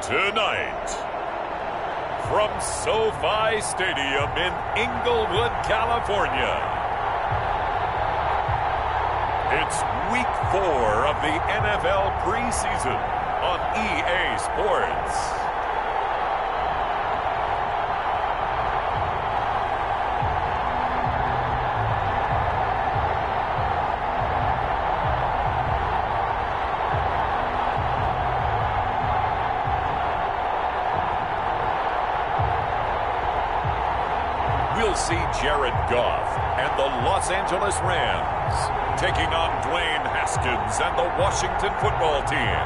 Tonight, from SoFi Stadium in Inglewood, California, it's Week 4 of the NFL preseason on EA Sports. We'll see Jared Goff and the Los Angeles Rams taking on Dwayne Haskins and the Washington football team.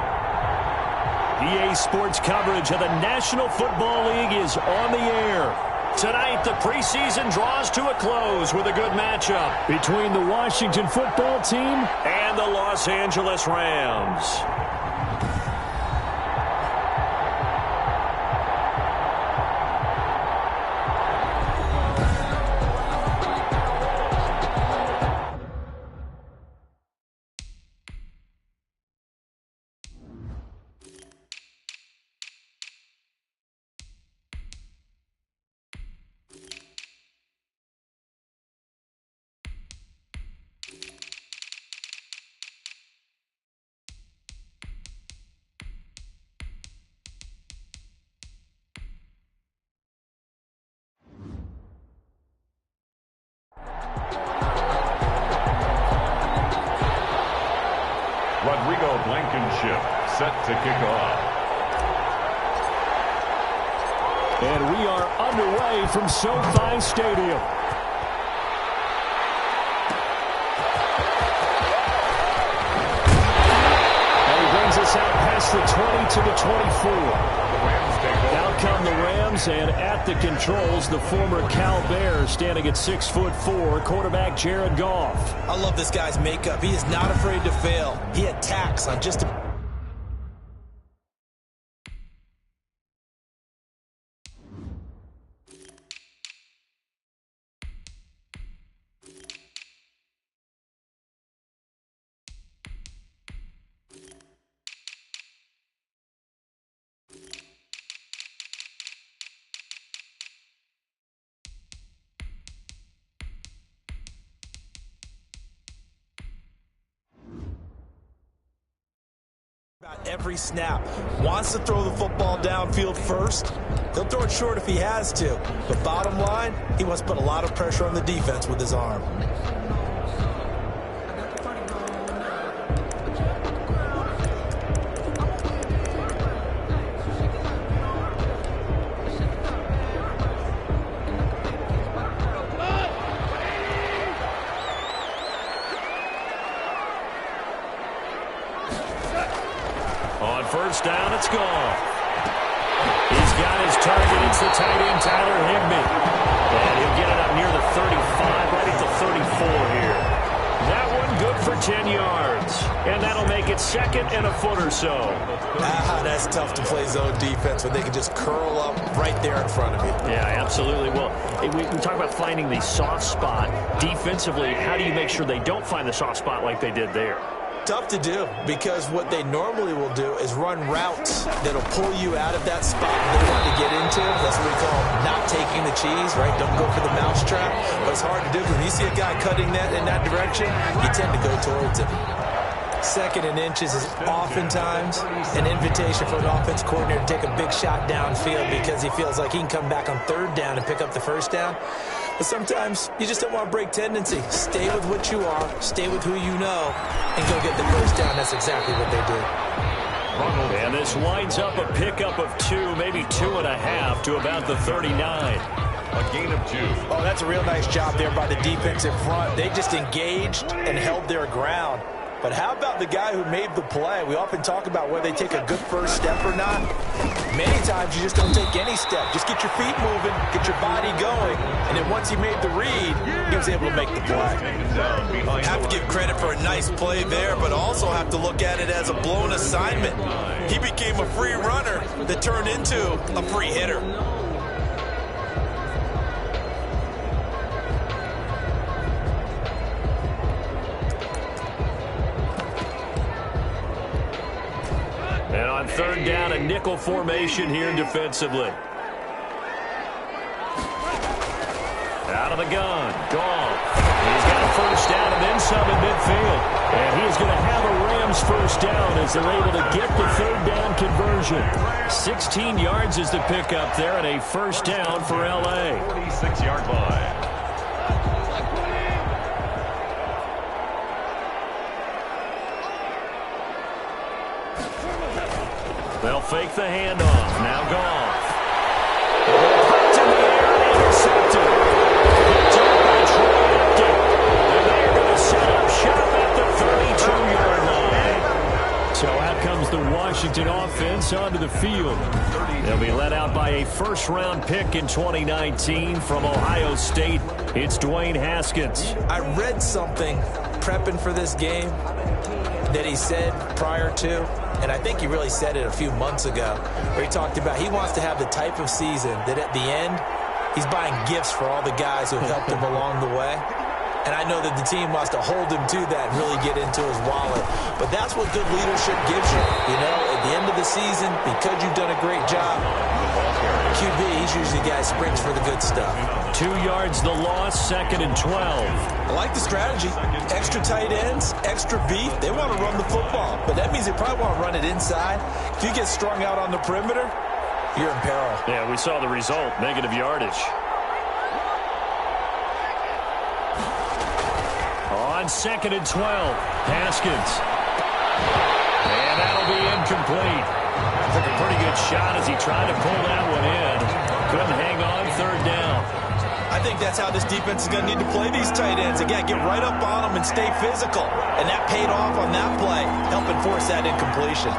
EA Sports coverage of the National Football League is on the air. Tonight, the preseason draws to a close with a good matchup between the Washington football team and the Los Angeles Rams. Rodrigo Blankenship set to kick off. And we are underway from SoFi Stadium. And he brings us out past the 20 to the 24. Out come the Rams, and at the controls, the former Cal Bear standing at 6'4", quarterback Jared Goff. I love this guy's makeup. He is not afraid to fail. He attacks on just a... Every snap. Wants to throw the football downfield first. He'll throw it short if he has to. But bottom line, he wants to put a lot of pressure on the defense with his arm. On first down, it's gone. He's got his target. It's the tight end, Tyler Higbee. And he'll get it up near the 35, right at the 34 here. That one good for 10 yards. And that'll make it second and a foot or so. That's tough to play zone defense when they can just curl up right there in front of you. Yeah, absolutely. Well, we talk about finding the soft spot. Defensively, how do you make sure they don't find the soft spot like they did there? Tough to do, because what they normally will do is run routes that'll pull you out of that spot they want to get into. That's what we call not taking the cheese, right? Don't go for the mousetrap. But it's hard to do because when you see a guy cutting that in that direction, you tend to go towards him. Second and inches is oftentimes an invitation for an offense coordinator to take a big shot downfield because he feels like he can come back on third down and pick up the first down. But sometimes you just don't want to break tendency. Stay with what you are, stay with who you know, and go get the first down. That's exactly what they did. And this winds up a pickup of 2, maybe 2.5 to about the 39. A gain of 2. Oh, that's a real nice job there by the defense in front. They just engaged and held their ground. But how about the guy who made the play? We often talk about whether they take a good first step or not. Many times you just don't take any step. Just get your feet moving, get your body going, and then once he made the read, he was able to make the play. Have to give credit for a nice play there, but also have to look at it as a blown assignment. He became a free runner that turned into a free hitter. third down, a nickel formation here defensively. Out of the gun. Goff. He's got a first down and then some in midfield. And he's going to have a Rams first down as they're able to get the third down conversion. 16 yards is the pickup there and a first down for L.A. 46-yard line. They'll fake the handoff. Now Goff. Popped in the air and intercepted. Picked up by Troy Apke. And they're going to set up shop at the 32-yard line. So out comes the Washington offense onto the field. They'll be led out by a first-round pick in 2019 from Ohio State. It's Dwayne Haskins. I read something prepping for this game that he said prior to, and I think he really said it a few months ago, where he talked about he wants to have the type of season that at the end, he's buying gifts for all the guys who have helped him along the way. And I know that the team wants to hold him to that and really get into his wallet. But that's what good leadership gives you. You know, at the end of the season, because you've done a great job, QB, he's usually the guy who springs for the good stuff. 2 yards the loss, 2nd and 12. I like the strategy. Extra tight ends, extra beef. They want to run the football. But that means they probably want to run it inside. If you get strung out on the perimeter, you're in peril. Yeah, we saw the result, negative yardage. On 2nd and 12, Haskins. And that'll be incomplete. Took a pretty good shot as he tried to pull that one in. Couldn't hang on, third down. I think that's how this defense is going to need to play these tight ends. Again, get right up on them and stay physical. And that paid off on that play, helping force that incompletion.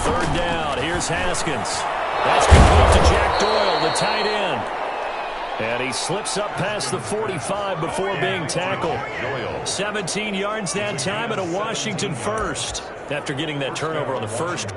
Third down, here's Haskins. That's complete to Jack Doyle, the tight end. And he slips up past the 45 before being tackled. 17 yards that time and a Washington first after getting that turnover on the first.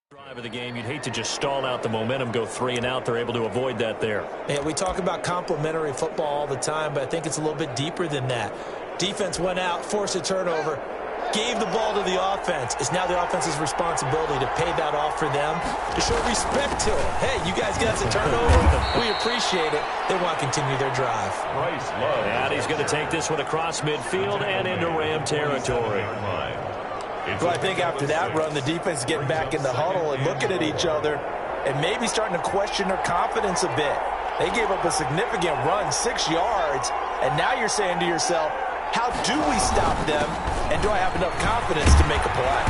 Drive of the game, you'd hate to just stall out the momentum, go 3 and out. They're able to avoid that there. Yeah, we talk about complementary football all the time, but I think it's a little bit deeper than that. Defense went out, forced a turnover, gave the ball to the offense. It's now the offense's responsibility to pay that off for them, to show respect to them. Hey, you guys got us a turnover. We appreciate it. They want to continue their drive. And he's going to take this one across midfield and into Ram territory. Well, I think after that run, the defense is getting back in the huddle and looking at each other and maybe starting to question their confidence a bit. They gave up a significant run, 6 yards, and now you're saying to yourself, how do we stop them, and do I have enough confidence to make a play?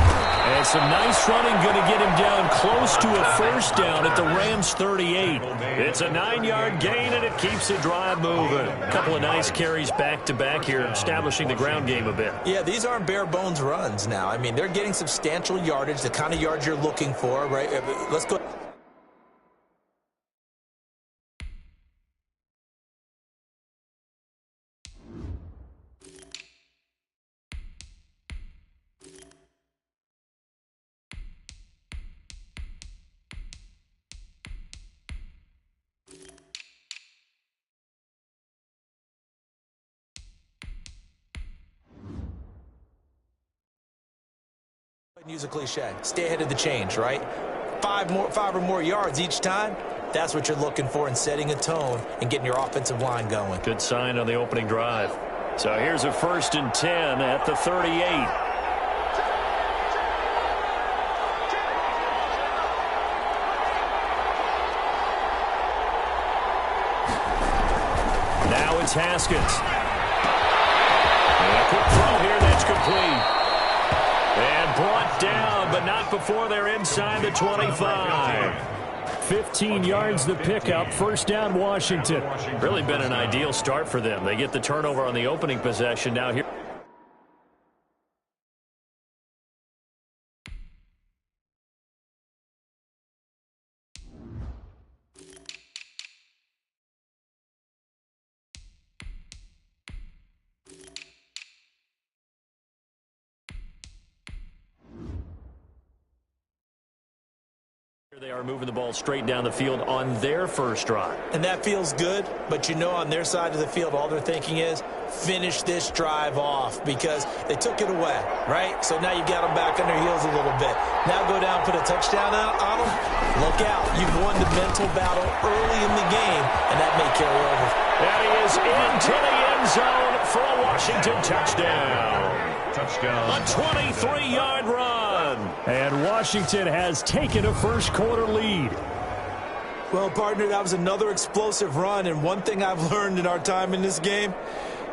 And some nice running going to get him down close to a first down at the Rams 38. It's a 9-yard gain, and it keeps the drive moving. A couple of nice carries back-to-back here, establishing the ground game a bit. Yeah, these aren't bare-bones runs now. I mean, they're getting substantial yardage, the kind of yards you're looking for, right? Let's go. Use a cliche. Stay ahead of the change, right? 5 or more yards each time. That's what you're looking for in setting a tone and getting your offensive line going. Good sign on the opening drive. So here's a 1st and 10 at the 38. Now it's Haskins. And a quick throw here, that's complete. And brought down, but not before they're inside the 25. 15 yards the pickup, first down Washington. Really been an ideal start for them. They get the turnover on the opening possession. Now here. They are moving the ball straight down the field on their first drive. And that feels good, but you know on their side of the field, all they're thinking is finish this drive off because they took it away, right? So now you've got them back on their heels a little bit. Now go down, put a touchdown on them. Look out. You've won the mental battle early in the game, and that may carry over. And he is into the end zone for a Washington touchdown. A 23-yard run. And Washington has taken a first-quarter lead. Well, partner, that was another explosive run, and one thing I've learned in our time in this game,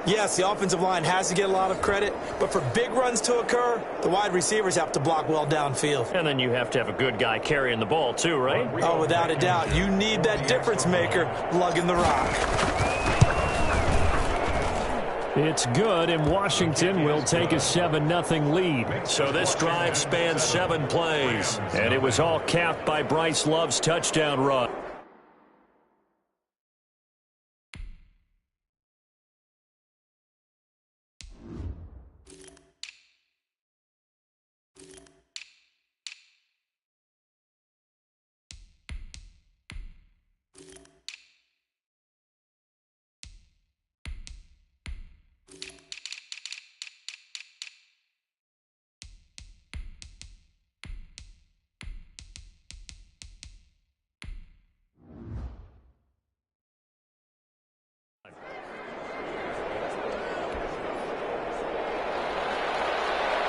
yes, the offensive line has to get a lot of credit, but for big runs to occur, the wide receivers have to block well downfield. And then you have to have a good guy carrying the ball too, right? Oh, without a doubt. You need that difference maker lugging the rock. It's good, and Washington will take a 7-0 lead. So this drive spans 7 plays, and it was all capped by Bryce Love's touchdown run.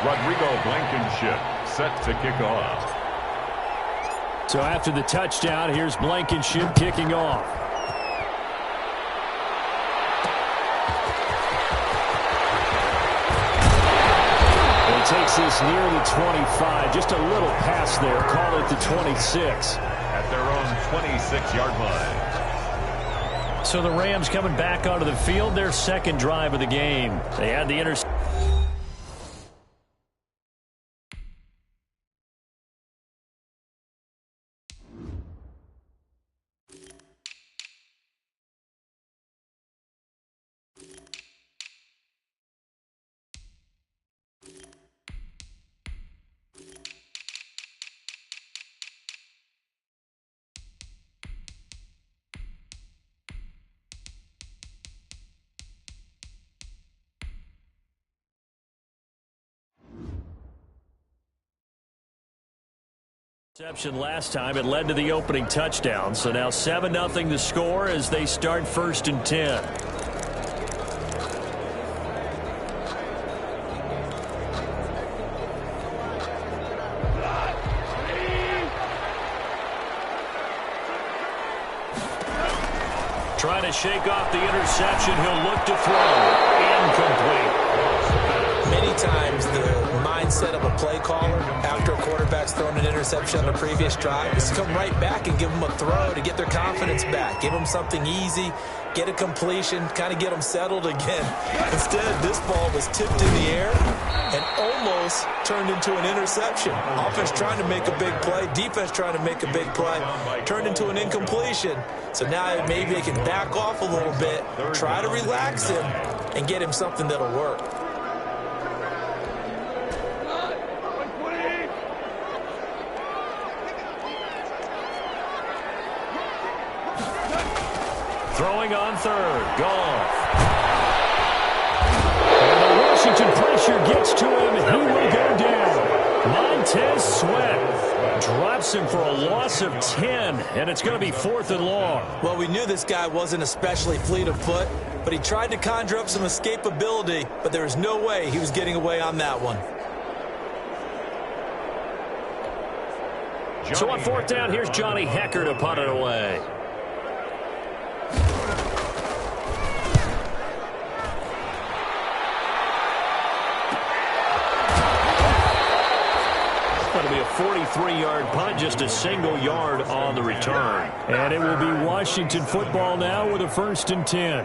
Rodrigo Blankenship set to kick off. So after the touchdown, here's Blankenship kicking off. He takes this near the 25. Just a little pass there. Call it the 26. At their own 26-yard line. So the Rams coming back onto the field, their second drive of the game. They had the interception. Interception last time. It led to the opening touchdown. So now 7-0 the score as they start 1st and 10. Trying to shake off the interception. He'll look to throw. Incomplete. Many times the mindset of a play caller after a quarterback's thrown an interception on the previous drive is to come right back and give them a throw to get their confidence back. Give them something easy, get a completion, kind of get them settled again. Instead, this ball was tipped in the air and almost turned into an interception. Offense trying to make a big play, defense trying to make a big play, turned into an incompletion. So now maybe they can back off a little bit, try to relax him, and get him something that'll work. Throwing on third. Goff. And the Washington pressure gets to him. He will go down. Montez Sweat drops him for a loss of 10. And it's going to be 4th and long. Well, we knew this guy wasn't especially fleet of foot, but he tried to conjure up some escapability, but there was no way he was getting away on that one. So on 4th down, here's Johnny Hecker to punt it away. That'll be a 43-yard punt, just a single yard on the return. And it will be Washington football now with a 1st and 10.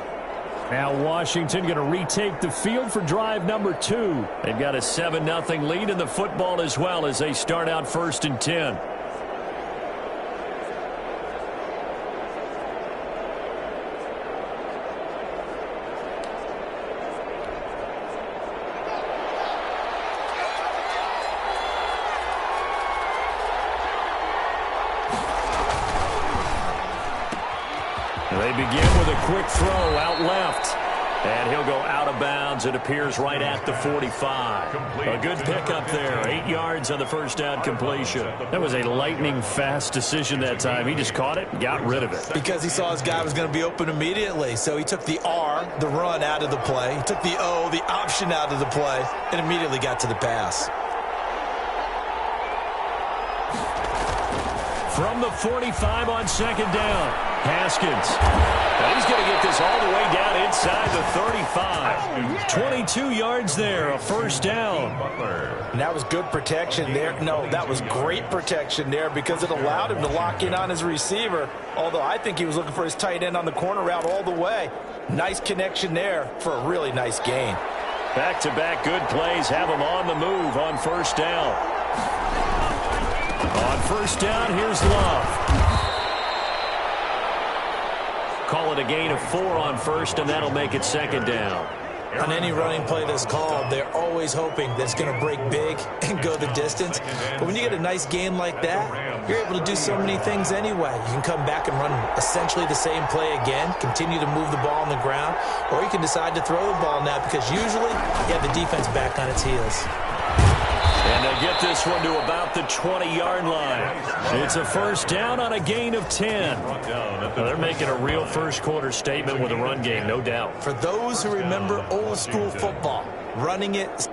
Now Washington going to retake the field for drive number 2. They've got a 7-0 lead in the football as well as they start out 1st and 10. They begin with a quick throw out left. And he'll go out of bounds. It appears right at the 45. A good pickup there. 8 yards on the first down completion. That was a lightning-fast decision that time. He just caught it and got rid of it. Because he saw his guy was going to be open immediately. So he took the R, the run, out of the play. He took the O, the option, out of the play, and immediately got to the pass. From the 45 on second down, Haskins. And he's going to get this all the way down inside the 35. 22 yards there, a first down. And that was good protection there. No, that was great protection there because it allowed him to lock in on his receiver, although I think he was looking for his tight end on the corner route all the way. Nice connection there for a really nice gain. Back-to-back good plays have him on the move on first down. On first down, here's Love. Call it a gain of 4 on first, and that'll make it second down. On any running play that's called, they're always hoping that it's going to break big and go the distance. But when you get a nice gain like that, you're able to do so many things anyway. You can come back and run essentially the same play again, continue to move the ball on the ground, or you can decide to throw the ball now because usually you have the defense back on its heels. And they get this one to about the 20-yard line. It's a first down on a gain of 10. Now, they're making a real first-quarter statement with a run game, no doubt. For those who remember old-school football, running it...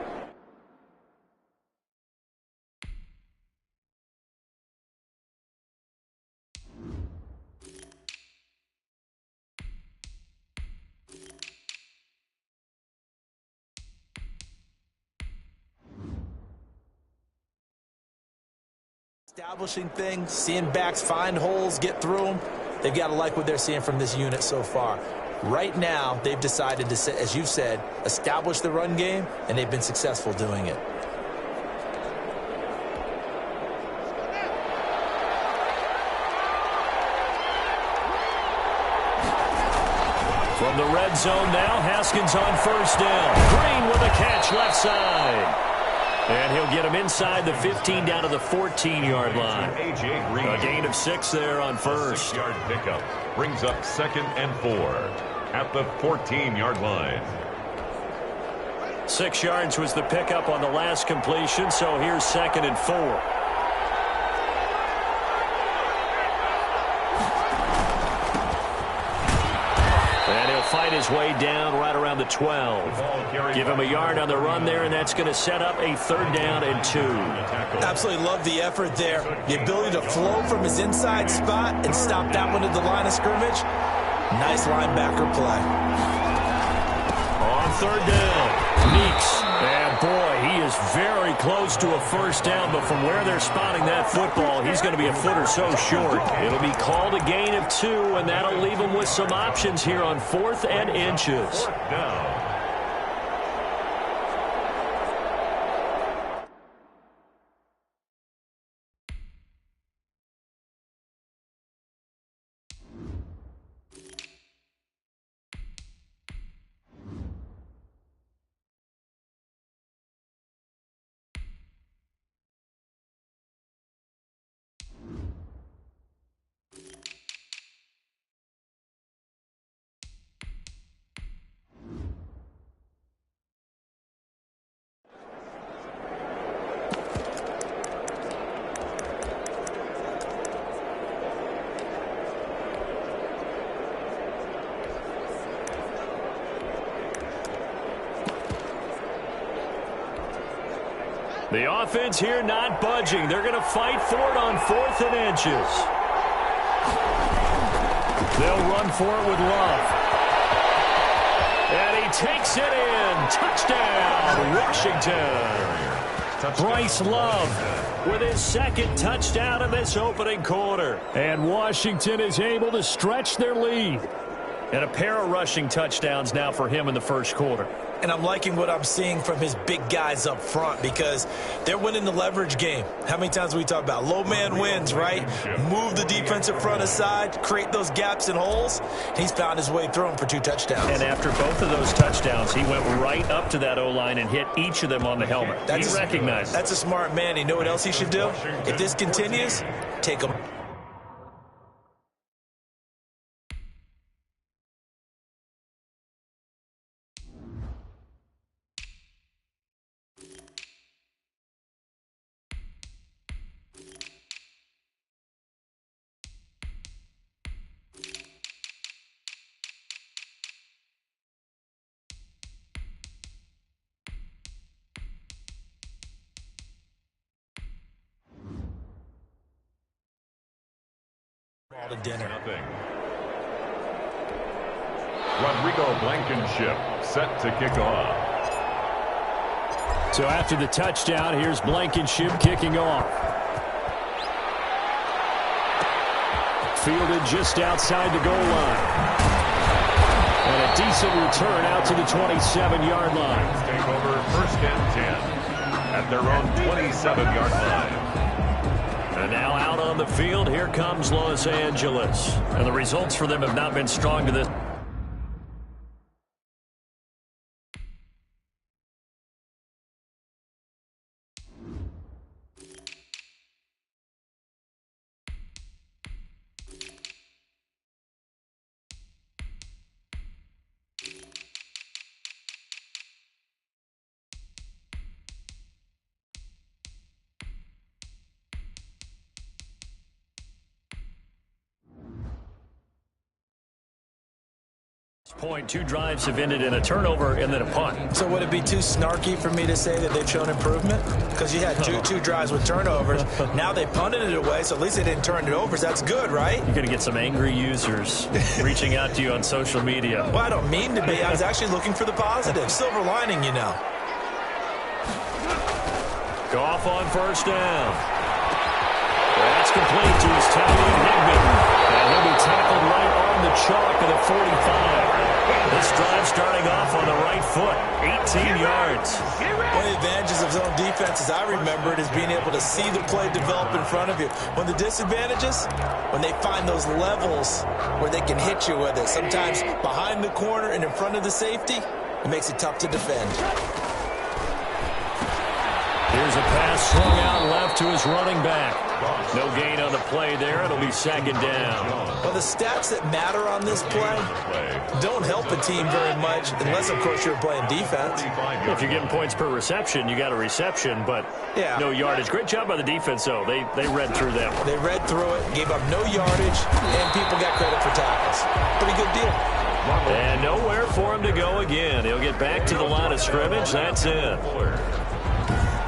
Establishing things, seeing backs find holes, get through them. They've got to like what they're seeing from this unit so far. Right now, they've decided to, as you've said, establish the run game, and they've been successful doing it. From the red zone now, Haskins on first down. Green with a catch left side. And he'll get him inside the 15 down to the 14-yard line. A gain of 6 there on first. 6-yard pickup brings up second and 4 at the 14-yard line. 6 yards was the pickup on the last completion, so here's second and 4. Fight his way down right around the 12. Give him a yard on the run there, and that's going to set up a third down and 2. Absolutely love the effort there. The ability to flow from his inside spot and stop that one at the line of scrimmage. Nice linebacker play. On third down, Meeks. And boy, he is very close to a first down, but from where they're spotting that football, he's going to be a foot or so short. It'll be called a gain of 2, and that'll leave him with some options here on 4th and inches. The offense here not budging. They're going to fight for it on 4th and inches. They'll run for it with Love. And he takes it in. Touchdown, Washington. Bryce Love with his second touchdown in this opening quarter. And Washington is able to stretch their lead. And a pair of rushing touchdowns now for him in the first quarter. And I'm liking what I'm seeing from his big guys up front because they're winning the leverage game. How many times have we talked about low man wins, right? Move the defensive front aside, create those gaps and holes. He's found his way through them for 2 touchdowns. And after both of those touchdowns, he went right up to that O-line and hit each of them on the helmet. He recognized it. That's a smart man. You know what else he should do? If this continues, take him. of dinner. Rodrigo Blankenship set to kick off. So after the touchdown, here's Blankenship kicking off. Fielded just outside the goal line. And a decent return out to the 27-yard line. Take over 1st and 10 at their own 27-yard line. And now out on the field, here comes Los Angeles. And the results for them have not been strong to this. Point, 2 drives have ended in a turnover and then a punt. So would it be too snarky for me to say that they've shown improvement? Because you had two drives with turnovers. Now they punted it away, so at least they didn't turn it over. So that's good, right? You're going to get some angry users reaching out to you on social media. Well, I don't mean to be. I was actually looking for the positive. Silver lining, you know. Goff on 1st down. That's complete to his tight end, Higby. And he'll be tackled right on the chalk of the 45. This drive starting off on the right foot, 18 yards. One of the advantages of zone defense, as I remember it, is being able to see the play develop in front of you. One of the disadvantages, when they find those levels where they can hit you with it, sometimes behind the corner and in front of the safety, it makes it tough to defend. Here's a pass swung out left to his running back. No gain on the play there. It'll be 2nd down. Well, the stats that matter on this play don't help a team very much unless, of course, you're playing defense. If you're getting points per reception, you got a reception, but no yardage. Great job by the defense, though. They read through that one. They read through it, gave up no yardage, and people got credit for tackles. Pretty good deal. And nowhere for him to go again. He'll get back to the line of scrimmage. That's it.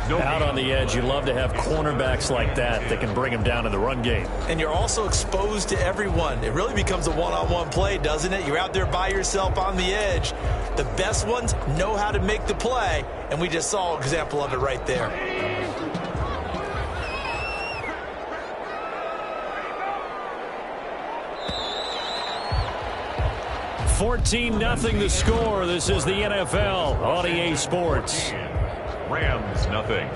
Out on the edge, you love to have cornerbacks like that can bring him down in the run game. And you're also exposed to everyone. It really becomes a one-on-one play, doesn't it? You're out there by yourself on the edge. The best ones know how to make the play, and we just saw an example of it right there. $14-0 the score. This is the NFL on EA Sports. Rams, nothing.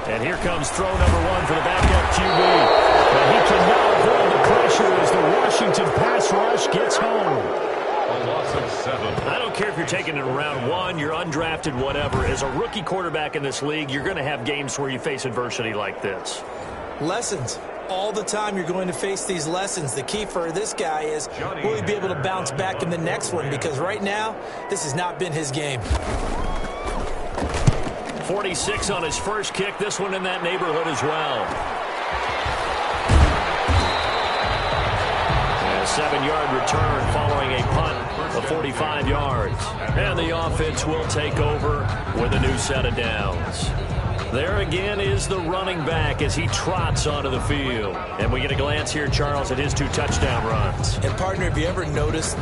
And here comes throw number 1 for the backup QB. But he cannot avoid the pressure as the Washington pass rush gets home. A loss of 7. I don't care if you're taking it in round 1, you're undrafted, whatever. As a rookie quarterback in this league, you're going to have games where you face adversity like this. Lessons. All the time you're going to face these lessons. The key for this guy is, will he be able to bounce back in the next one? Because right now, this has not been his game. 46 on his first kick. This one in that neighborhood as well. And a 7-yard return following a punt of 45 yards. And the offense will take over with a new set of downs. There again is the running back as he trots onto the field. And we get a glance here, Charles, at his 2 touchdown runs. And, partner, have you ever noticed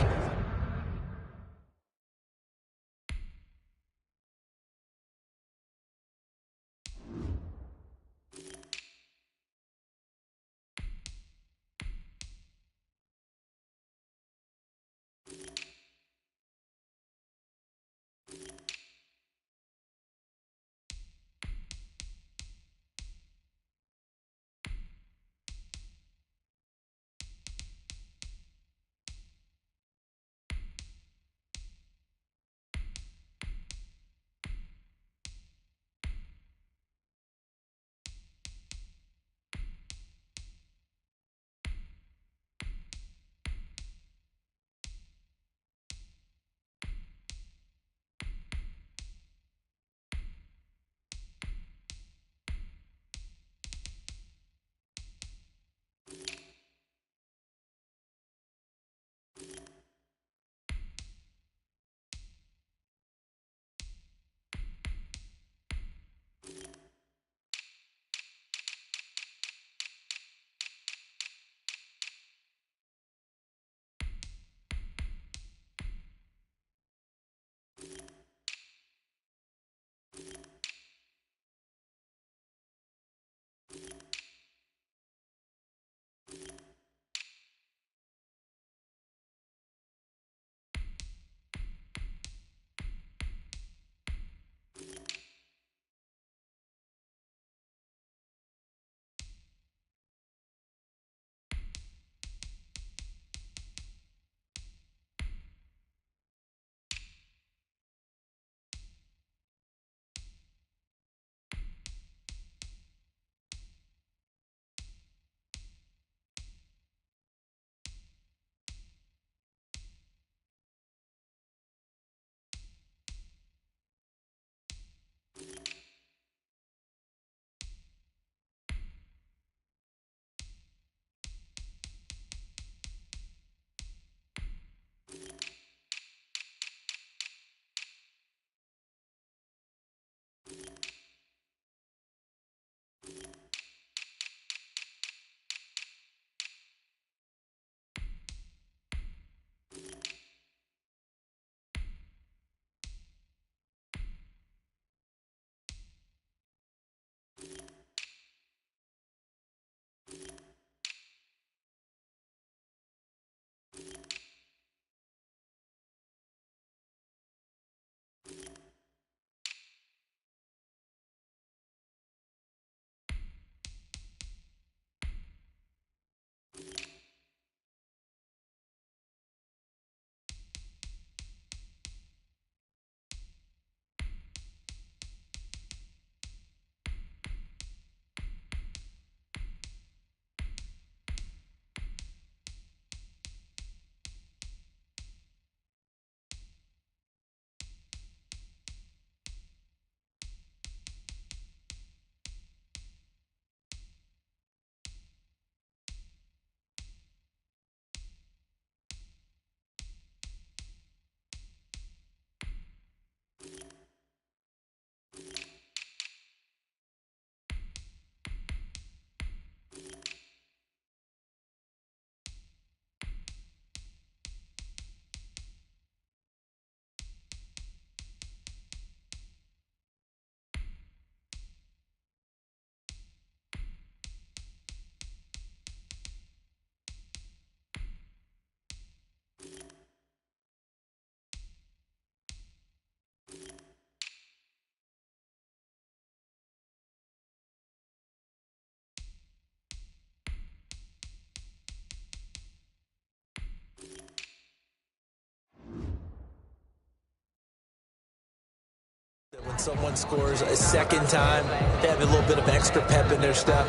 someone scores a second time, they have a little bit of extra pep in their step.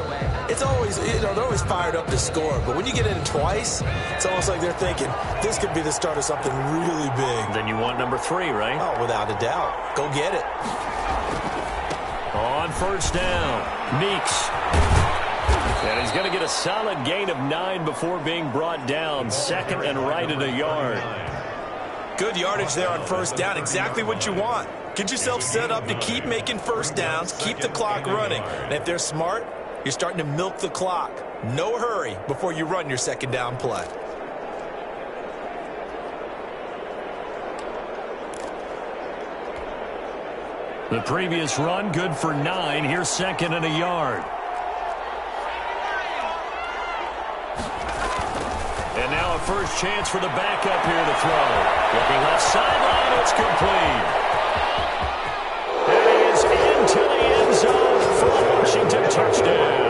It's always, they're always fired up to score. But when you get in twice, it's almost like they're thinking, this could be the start of something really big. Then you want number 3, right? Oh, without a doubt. Go get it. On first down, Meeks. And he's going to get a solid gain of 9 before being brought down. Second and right at a yard. Good yardage there on first down. Exactly what you want. Get yourself set up to keep making first downs, keep the clock running. And if they're smart, you're starting to milk the clock. No hurry before you run your second down play. The previous run, good for 9. Here's second and a yard. And now a first chance for the backup here to throw. Looking left sideline, it's complete. That is into the end zone for a Washington touchdown.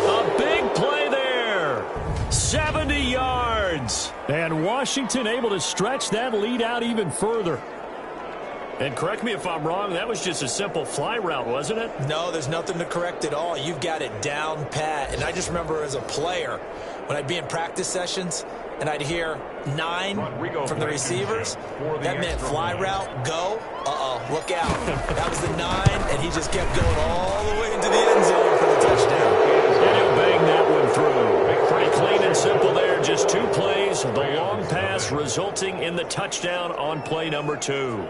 A big play there. 70 yards. And Washington able to stretch that lead out even further. And correct me if I'm wrong, that was just a simple fly route, wasn't it? No, there's nothing to correct at all. You've got it down pat. And I just remember as a player, when I'd be in practice sessions and I'd hear 9 from the receivers, that meant fly route, go, look out. That was the 9, and he just kept going all the way into the end zone for the touchdown. And he'll bang that one through. Pretty clean and simple there, just 2 plays. The long pass resulting in the touchdown on play number 2.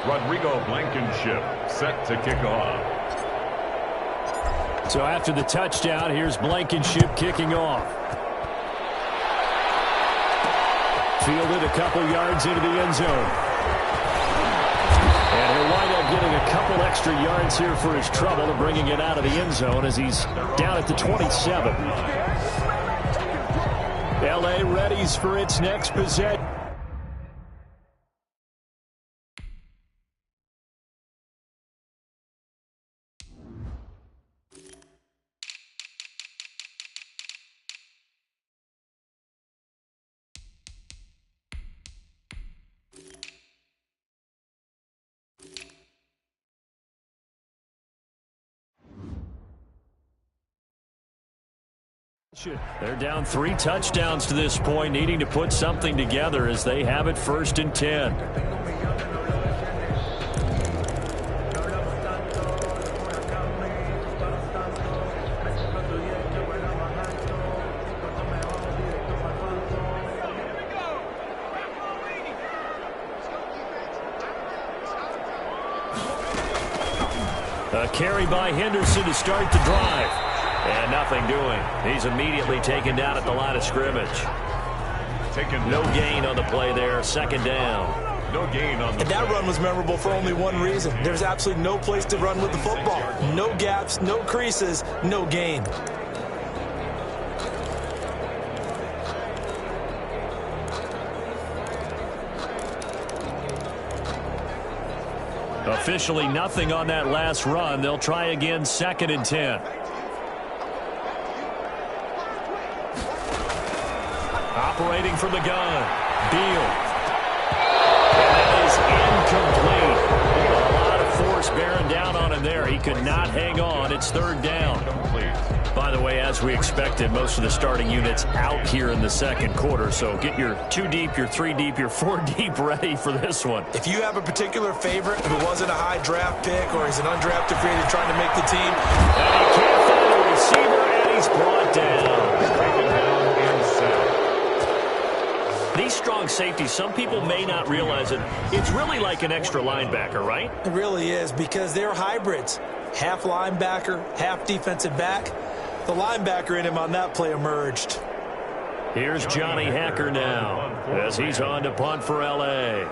Rodrigo Blankenship set to kick off. So after the touchdown, here's Blankenship kicking off. Fielded a couple yards into the end zone. And he'll wind up getting a couple extra yards here for his trouble, bringing it out of the end zone as he's down at the 27. L.A. readies for its next possession. They're down 3 touchdowns to this point, needing to put something together as they have it 1st and 10. A carry by Henderson to start the drive. And nothing doing. He's immediately taken down at the line of scrimmage. No gain on the play there. 2nd down. No gain on the play. That run was memorable for only one reason. There's absolutely no place to run with the football. No gaps, no creases, no gain. Officially nothing on that last run. They'll try again 2nd and 10. Operating from the gun. Beal. And that is incomplete. A lot of force bearing down on him there. He could not hang on. It's 3rd down. By the way, as we expected, most of the starting units out here in the 2nd quarter. So get your 2 deep, your 3 deep, your 4 deep ready for this one. If you have a particular favorite who wasn't a high draft pick or is an undrafted free agent trying to make the team. And he can't find a receiver, and he's brought down. these strong safeties, some people may not realize it. It's really like an extra linebacker, right? It really is, because they're hybrids. Half linebacker, half defensive back. The linebacker in him on that play emerged. Here's Johnny Hacker now as he's on to punt for L.A.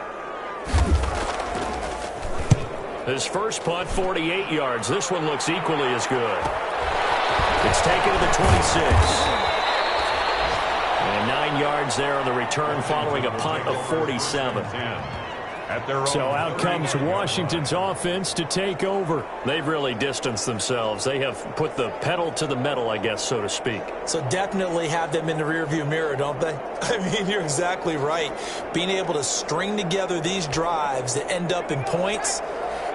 His first punt, 48 yards. This one looks equally as good. It's taken to the 26. And 9 yards there on the return following a punt of 47. So out comes Washington's offense to take over. They've really distanced themselves. They have put the pedal to the metal, I guess, so to speak. So definitely have them in the rearview mirror, don't they? I mean, you're exactly right. Being able to string together these drives that end up in points,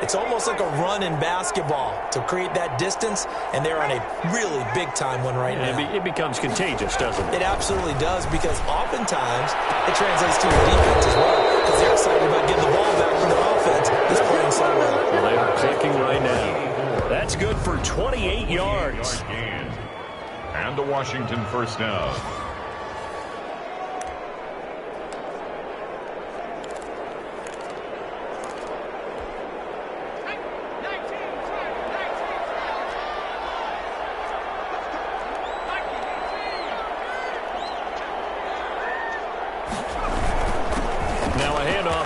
it's almost like a run in basketball to create that distance, and they're on a really big-time one right now. It becomes contagious, doesn't it? It absolutely does, because oftentimes it translates to your defense as well, because they're excited about getting the ball back from the offense that's playing so well. Well, they are clicking right now. That's good for 28 yards. And a Washington first down.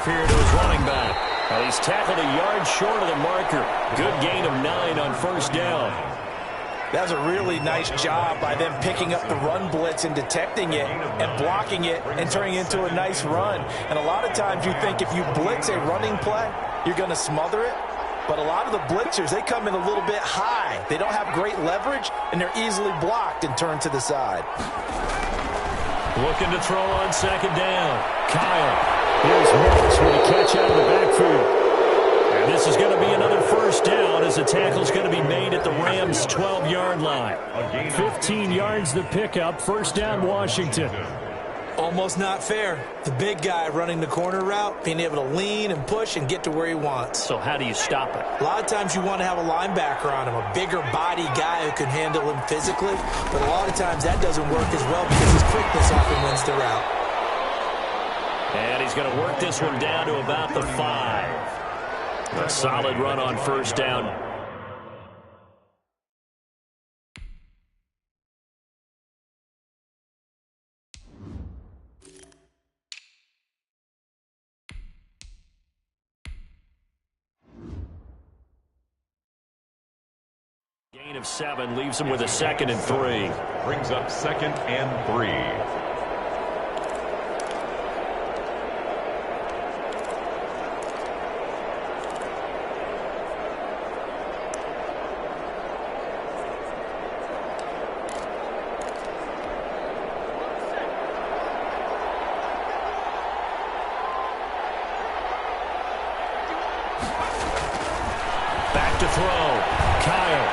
Here to his running back. He's tackled a yard short of the marker. Good gain of 9 on first down. That was a really nice job by them picking up the run blitz and detecting it and blocking it and turning it into a nice run. And a lot of times you think if you blitz a running play, you're going to smother it. But a lot of the blitzers, they come in a little bit high. They don't have great leverage, and they're easily blocked and turned to the side. Looking to throw on second down. Kyle. Here's Morris with a catch out of the backfield. And this is going to be another first down as the tackle's going to be made at the Rams' 12-yard line. 15 yards the pickup. First down, Washington. Almost not fair. The big guy running the corner route, being able to lean and push and get to where he wants. So how do you stop it? A lot of times you want to have a linebacker on him, a bigger body guy who can handle him physically. But a lot of times that doesn't work as well because his quickness often wins the route. And he's going to work this one down to about the 5. A solid run on first down. Gain of 7 leaves him with a 2nd and 3. Brings up 2nd and 3. Back to throw. Kyle.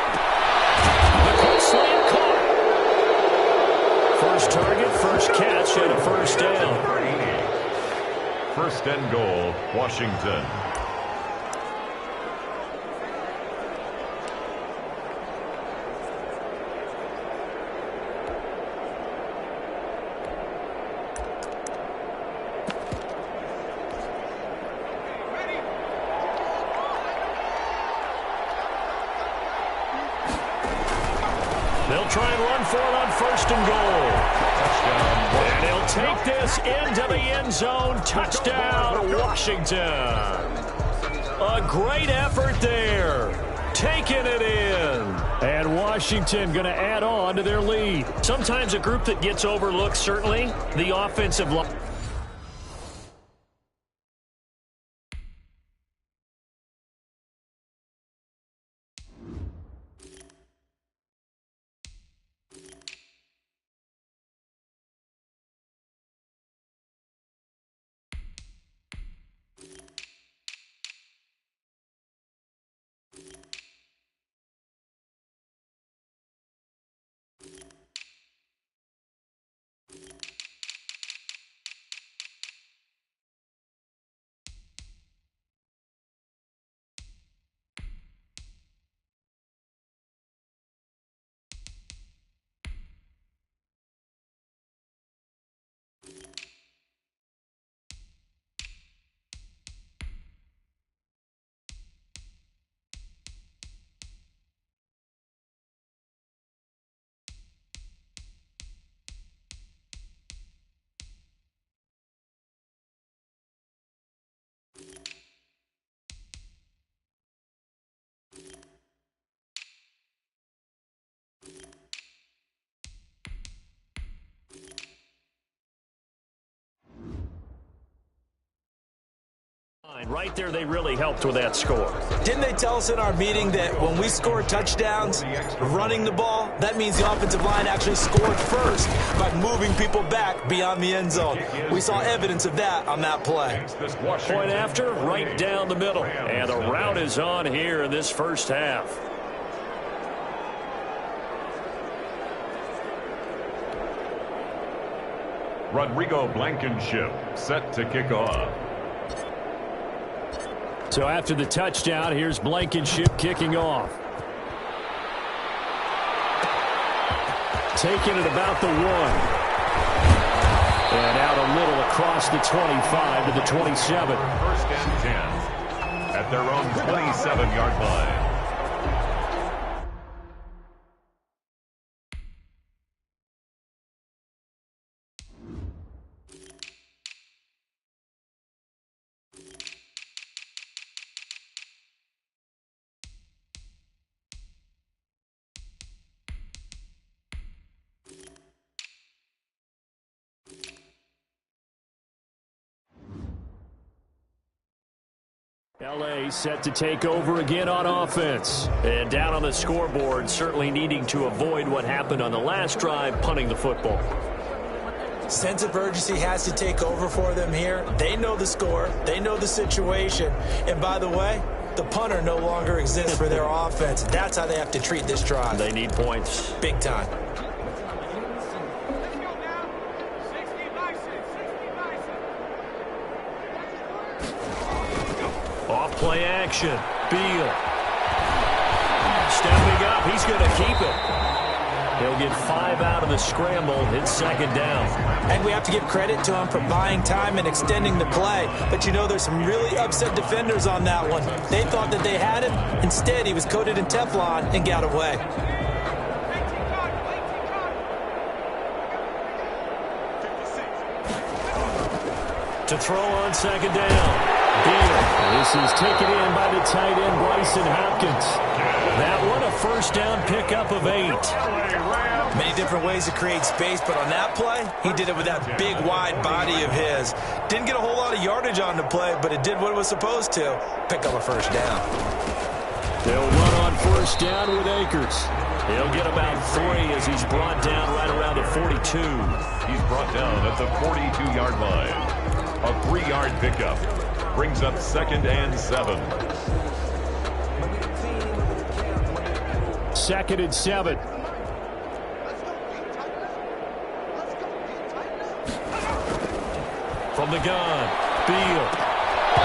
The quick slant caught. First target, first catch, and a first down. 1st and goal, Washington. They'll try and run for it on 1st and goal. Touchdown. And he'll take this into the end zone. Touchdown, Washington. A great effort there. Taking it in. And Washington going to add on to their lead. Sometimes a group that gets overlooked, certainly, the offensive line. Right there, they really helped with that score. Didn't they tell us in our meeting that when we score touchdowns running the ball, that means the offensive line actually scored first by moving people back beyond the end zone? We saw evidence of that on that play. Point after, right down the middle. And the route is on here in this first half. Rodrigo Blankenship set to kick off. So after the touchdown, here's Blankenship kicking off. Taking it about the 1. And out a little across the 25 to the 27. First and 10 at their own 27-yard line. LA set to take over again on offense. And down on the scoreboard, certainly needing to avoid what happened on the last drive, punting the football. Sense of urgency has to take over for them here. They know the score. They know the situation. And by the way, the punter no longer exists for their offense. That's how they have to treat this drive. They need points. Big time. Play action. Beal. Stepping up. He's going to keep it. He'll get 5 out of the scramble. It's second down. And we have to give credit to him for buying time and extending the play. But, you know, there's some really upset defenders on that one. They thought that they had him. Instead, he was coated in Teflon and got away. To throw on second down. Beal. This is taken in by the tight end, Bryson Hopkins. That one, a first down pickup of 8. Many different ways to create space, but on that play, he did it with that big, wide body of his. Didn't get a whole lot of yardage on the play, but it did what it was supposed to. Pick up a first down. They'll run on first down with Akers. He'll get about 3 as he's brought down right around the 42. He's brought down at the 42-yard line. A 3-yard pickup. Brings up second and 7. Second and 7. From the gun, Beal.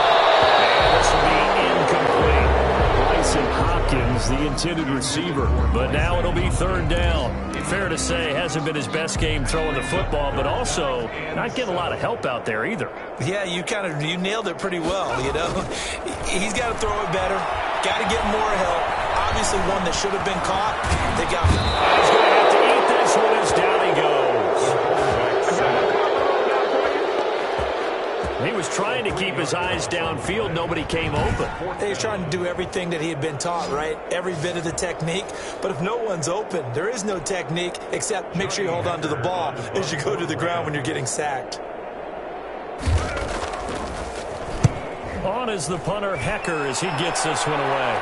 And this will be incomplete. Bryson Hopkins, the intended receiver. But now it'll be third down. Fair to say, hasn't been his best game throwing the football, but also not getting a lot of help out there either. Yeah, you nailed it pretty well, you know. He's got to throw it better. Got to get more help. Obviously one that should have been caught. They got him. He's going to have to eat this one as down he goes. He was trying to keep his eyes downfield. Nobody came open. He was trying to do everything that he had been taught, right? Every bit of the technique. But if no one's open, there is no technique except make sure you hold on to the ball as you go to the ground when you're getting sacked. On is the punter, Hecker, as he gets this one away.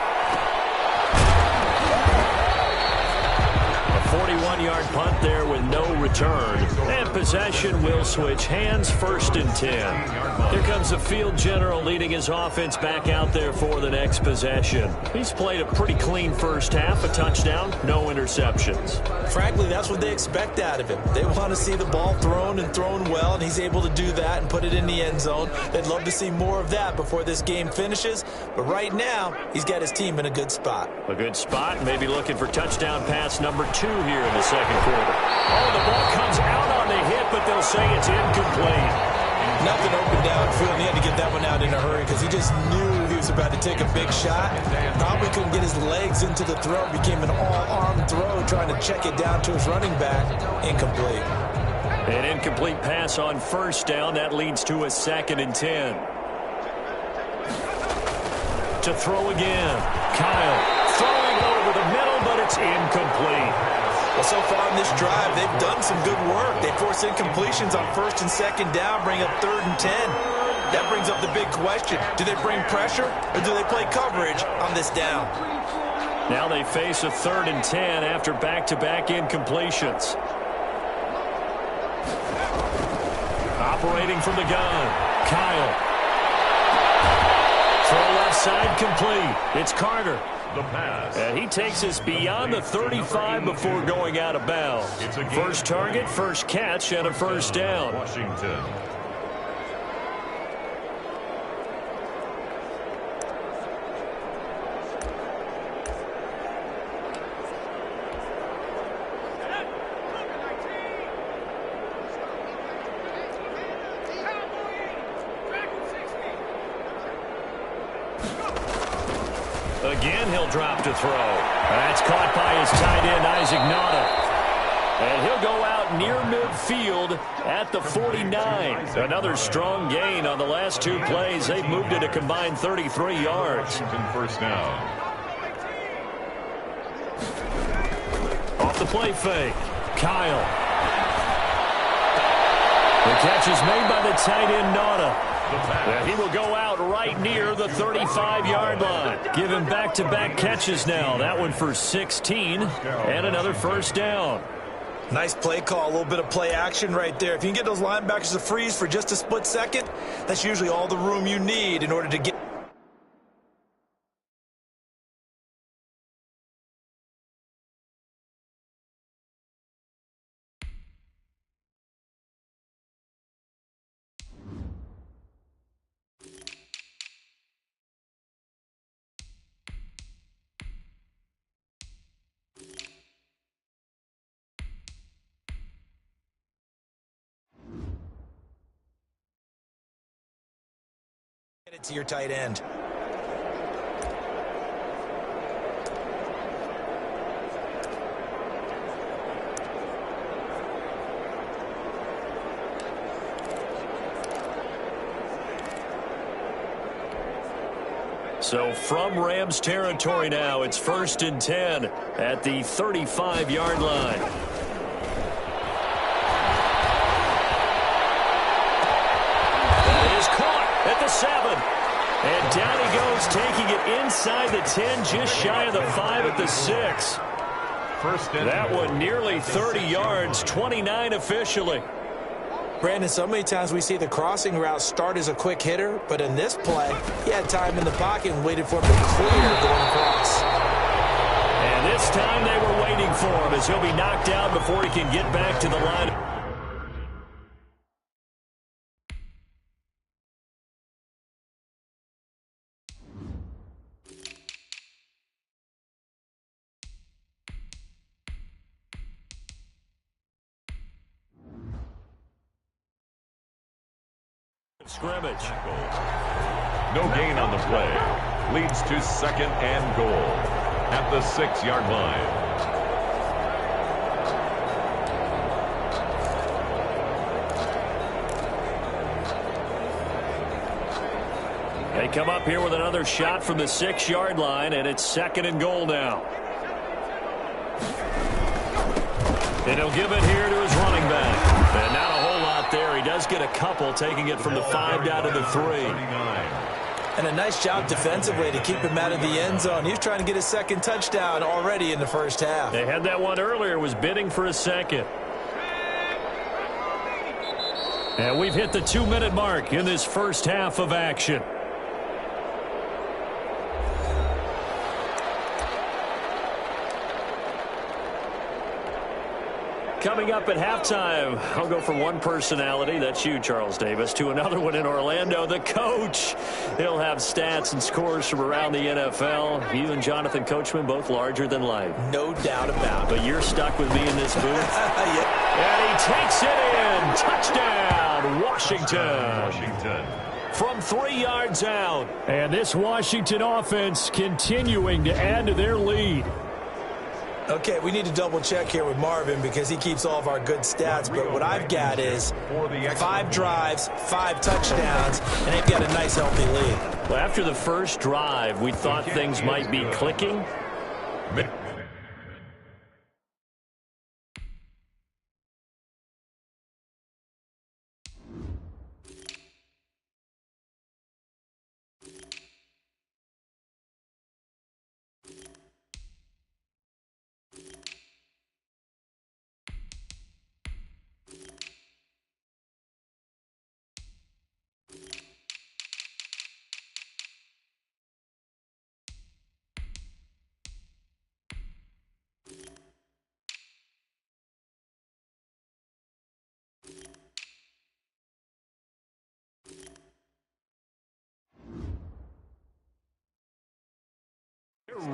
A 41-yard punt there with no return. And possession will switch hands, first and 10. Here comes the field general leading his offense back out there for the next possession. He's played a pretty clean first half, a touchdown, no interceptions. Frankly, that's what they expect out of him. They want to see the ball thrown and thrown well, and he's able to do that and put it in the end zone. They'd love to see more of that before this game finishes. But right now, he's got his team in a good spot. A good spot, maybe looking for touchdown pass number 2 here in the second quarter. Oh, the ball comes out on the hit, but they'll say it's incomplete. Nothing open downfield, and he had to get that one out in a hurry because he just knew he was about to take a big shot. Probably couldn't get his legs into the throw. Became an all-arm throw, trying to check it down to his running back. Incomplete. An incomplete pass on first down. That leads to a second and 10. To throw again. Kyle throwing over the middle, but it's incomplete. Well, so far in this drive, they've done some good work. They force incompletions on first and second down, bring up third and 10. That brings up the big question. Do they bring pressure or do they play coverage on this down? Now they face a 3rd and 10 after back-to-back incompletions. Operating from the gun, Kyle. Throw left side complete. It's Carter. The pass. And he takes us beyond the 35 before going out of bounds. First target, first catch, and a first down. Washington. Again, he'll drop to throw. That's caught by his tight end, Isaac Nauta. And he'll go out near midfield at the 49. Another strong gain on the last 2 plays. They've moved it a combined 33 yards. Washington first down. Off the play fake, Kyle. The catch is made by the tight end, Nauta. And he will go out right near the 35-yard line. Give him back-to-back catches now. That one for 16 and another first down. Nice play call, a little bit of play action right there. If you can get those linebackers to freeze for just a split second, that's usually all the room you need in order to get. It to your tight end. So from Rams territory now, it's 1st and 10 at the 35-yard line. That is caught at the 7. And down he goes, taking it inside the 10, just shy of the 5 at the 6. That one nearly 30 yards, 29 officially. Brandon, so many times we see the crossing route start as a quick hitter, but in this play, he had time in the pocket and waited for him to clear going across. And this time they were waiting for him as he'll be knocked down before he can get back to the line. Scrimmage. No gain on the play. Leads to 2nd and goal at the 6-yard line. They come up here with another shot from the 6-yard line, and it's 2nd and goal now. And he'll give it here to his running back. And not a whole lot there. He does get a couple, taking it from the 5 down to the 3. And a nice job defensively to keep him out of the end zone. He was trying to get his 2nd touchdown already in the first half. They had that one earlier, was bidding for a 2nd. And we've hit the 2-minute mark in this first half of action. Coming up at halftime, I'll go from one personality, that's you, Charles Davis, to another one in Orlando, the coach. He'll have stats and scores from around the NFL. You and Jonathan Coachman, both larger than life. No doubt about it. But you're stuck with me in this booth. Yeah. And he takes it in. Touchdown, Washington. From 3 yards out. And this Washington offense continuing to add to their lead. Okay, we need to double-check here with Marvin because he keeps all of our good stats, but what I've got is 5 drives, 5 touchdowns, and they've got a nice, healthy lead. Well, after the first drive, we thought things might be clicking.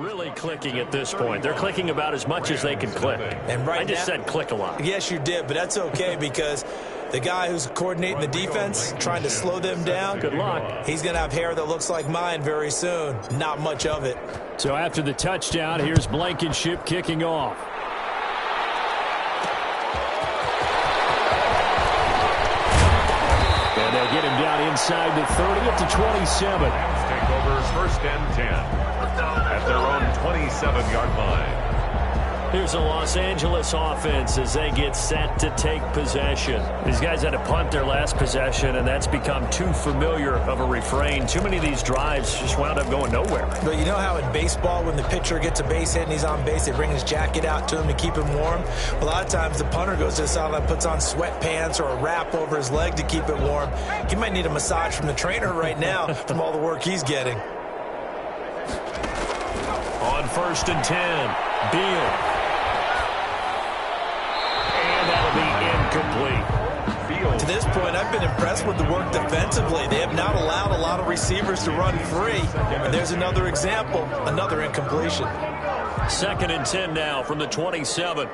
really clicking at this point. They're clicking about as much as they can click. And I just said click a lot. Yes, you did, but that's okay because the guy who's coordinating the defense, trying to slow them down, good luck. He's going to have hair that looks like mine very soon. Not much of it. So after the touchdown, here's Blankenship kicking off. And they'll get him down inside the 30 at the 27. Take over 1st and 10 at their own 27-yard line. Here's a Los Angeles offense as they get set to take possession. These guys had to punt their last possession, and that's become too familiar of a refrain. Too many of these drives just wound up going nowhere. But you know how in baseball, when the pitcher gets a base hit and he's on base, they bring his jacket out to him to keep him warm? A lot of times the punter goes to the sideline, puts on sweatpants or a wrap over his leg to keep it warm. He might need a massage from the trainer right now from all the work he's getting. On 1st and 10, Beal. Incomplete. To this point, I've been impressed with the work defensively. They have not allowed a lot of receivers to run free. And there's another example, another incompletion. 2nd and 10 now from the 27.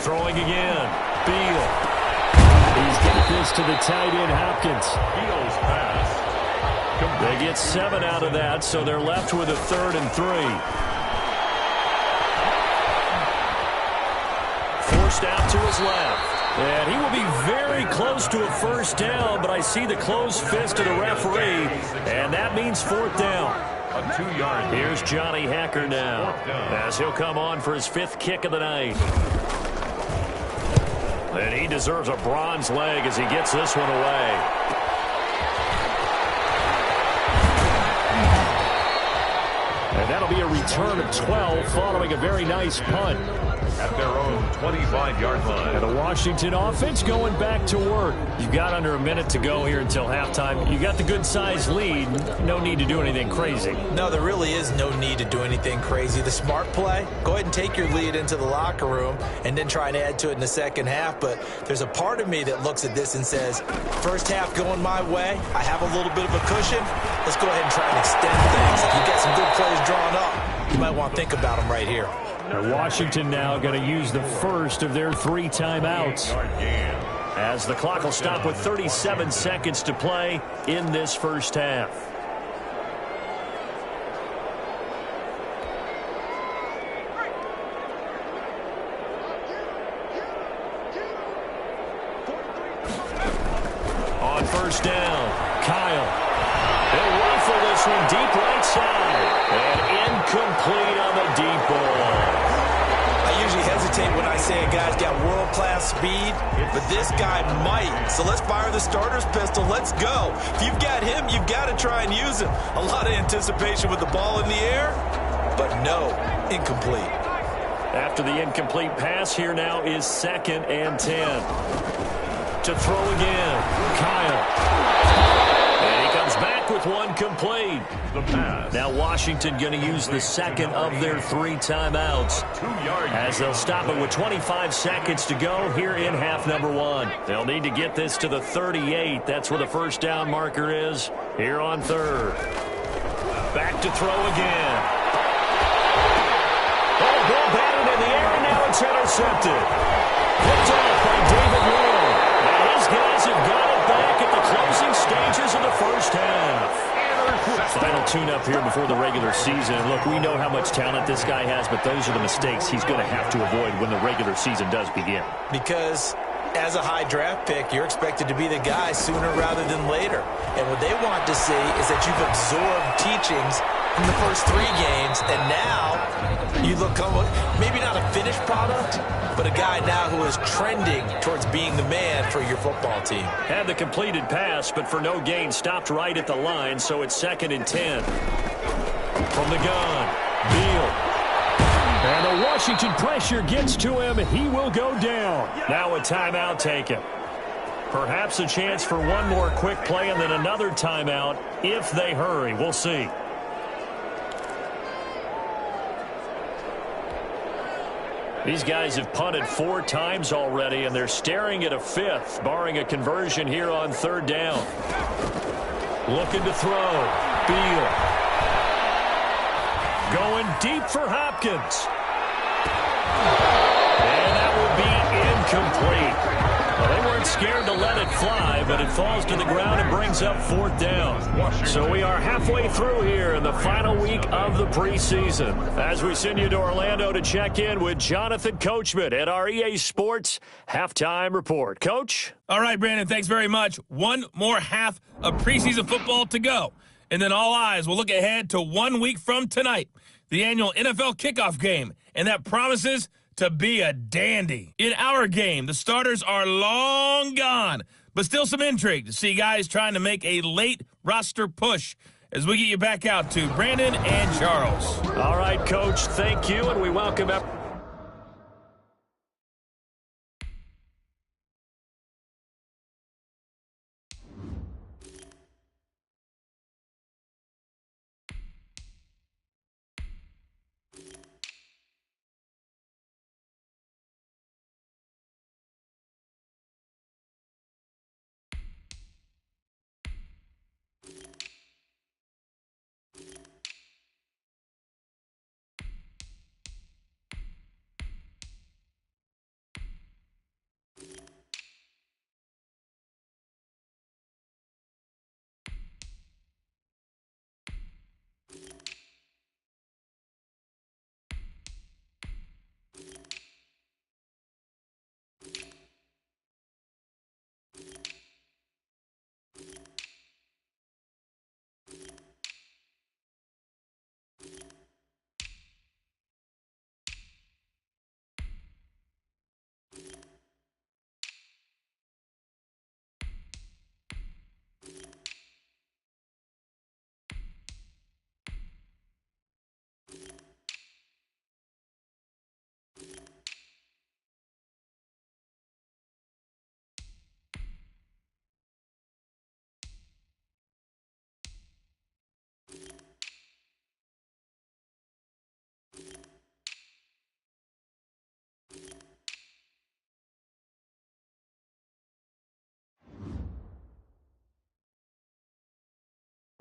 Throwing again. Beal. He's got this to the tight end, Hopkins. Beal's pass. They get 7 out of that, so they're left with a 3rd and 3. Forced out to his left. And he will be very close to a 1st down, but I see the closed fist of the referee, and that means 4th down. A 2-yard. Here's Johnny Hacker now, as he'll come on for his 5th kick of the night. And he deserves a bronze leg as he gets this one away. And that'll be a return of 12 following a very nice punt. At their own 25-yard line. And the Washington offense going back to work. You've got under a minute to go here until halftime. You got the good-sized lead. No need to do anything crazy. No, there really is no need to do anything crazy. The smart play, go ahead and take your lead into the locker room and then try and add to it in the second half. But there's a part of me that looks at this and says, first half going my way, I have a little bit of a cushion. Let's go ahead and try and extend things. If you get some good plays drawn up, you might want to think about them right here. Now Washington now going to use the first of their 3 timeouts. As the clock will stop with 37 seconds to play in this first half. On 1st down, Kyle. They'll rifle this one deep right side. And incomplete on the deep ball. I usually hesitate when I say a guy's got world-class speed, but this guy might. So let's fire the starter's pistol. Let's go. If you've got him, you've got to try and use him. A lot of anticipation with the ball in the air, but no, incomplete. After the incomplete pass, here now is 2nd and 10. To throw again, Kyle. And he comes back with one complete. The pass. Now Washington going to use the 2nd of their 3 timeouts. 2-yard. As they'll stop it with 25 seconds to go here in half number 1. They'll need to get this to the 38. That's where the 1st down marker is here on 3rd. Back to throw again. Oh, ball batted in the air, and now it's intercepted. Picked off by David Long. And his guys have got it back at the closing stages of the first half. Final tune-up here before the regular season. Look, we know how much talent this guy has, but those are the mistakes he's going to have to avoid when the regular season does begin. Because as a high draft pick, you're expected to be the guy sooner rather than later. And what they want to see is that you've absorbed teachings from the first 3 games, and now you look maybe not a finished product, but a guy now who is trending towards being the man for your football team. Had the completed pass, but for no gain, stopped right at the line, so it's 2nd and 10. From the gun, Beal. And the Washington pressure gets to him. He will go down. Now a timeout taken. Perhaps a chance for one more quick play and then another timeout if they hurry. We'll see. These guys have punted 4 times already, and they're staring at a 5th, barring a conversion here on 3rd down. Looking to throw. Beal. Going deep for Hopkins. And that will be incomplete. Well, they weren't scared to let it fly, but it falls to the ground and brings up 4th down. So we are halfway through here in the final week of the preseason as we send you to Orlando to check in with Jonathan Coachman at our EA Sports Halftime Report. Coach? All right, Brandon, thanks very much. One more half of preseason football to go. And then all eyes will look ahead to 1 week from tonight, the annual NFL kickoff game. And that promises to be a dandy. In our game, the starters are long gone, but still some intrigue to see guys trying to make a late roster push as we get you back out to Brandon and Charles. All right, Coach, thank you, and we welcome up.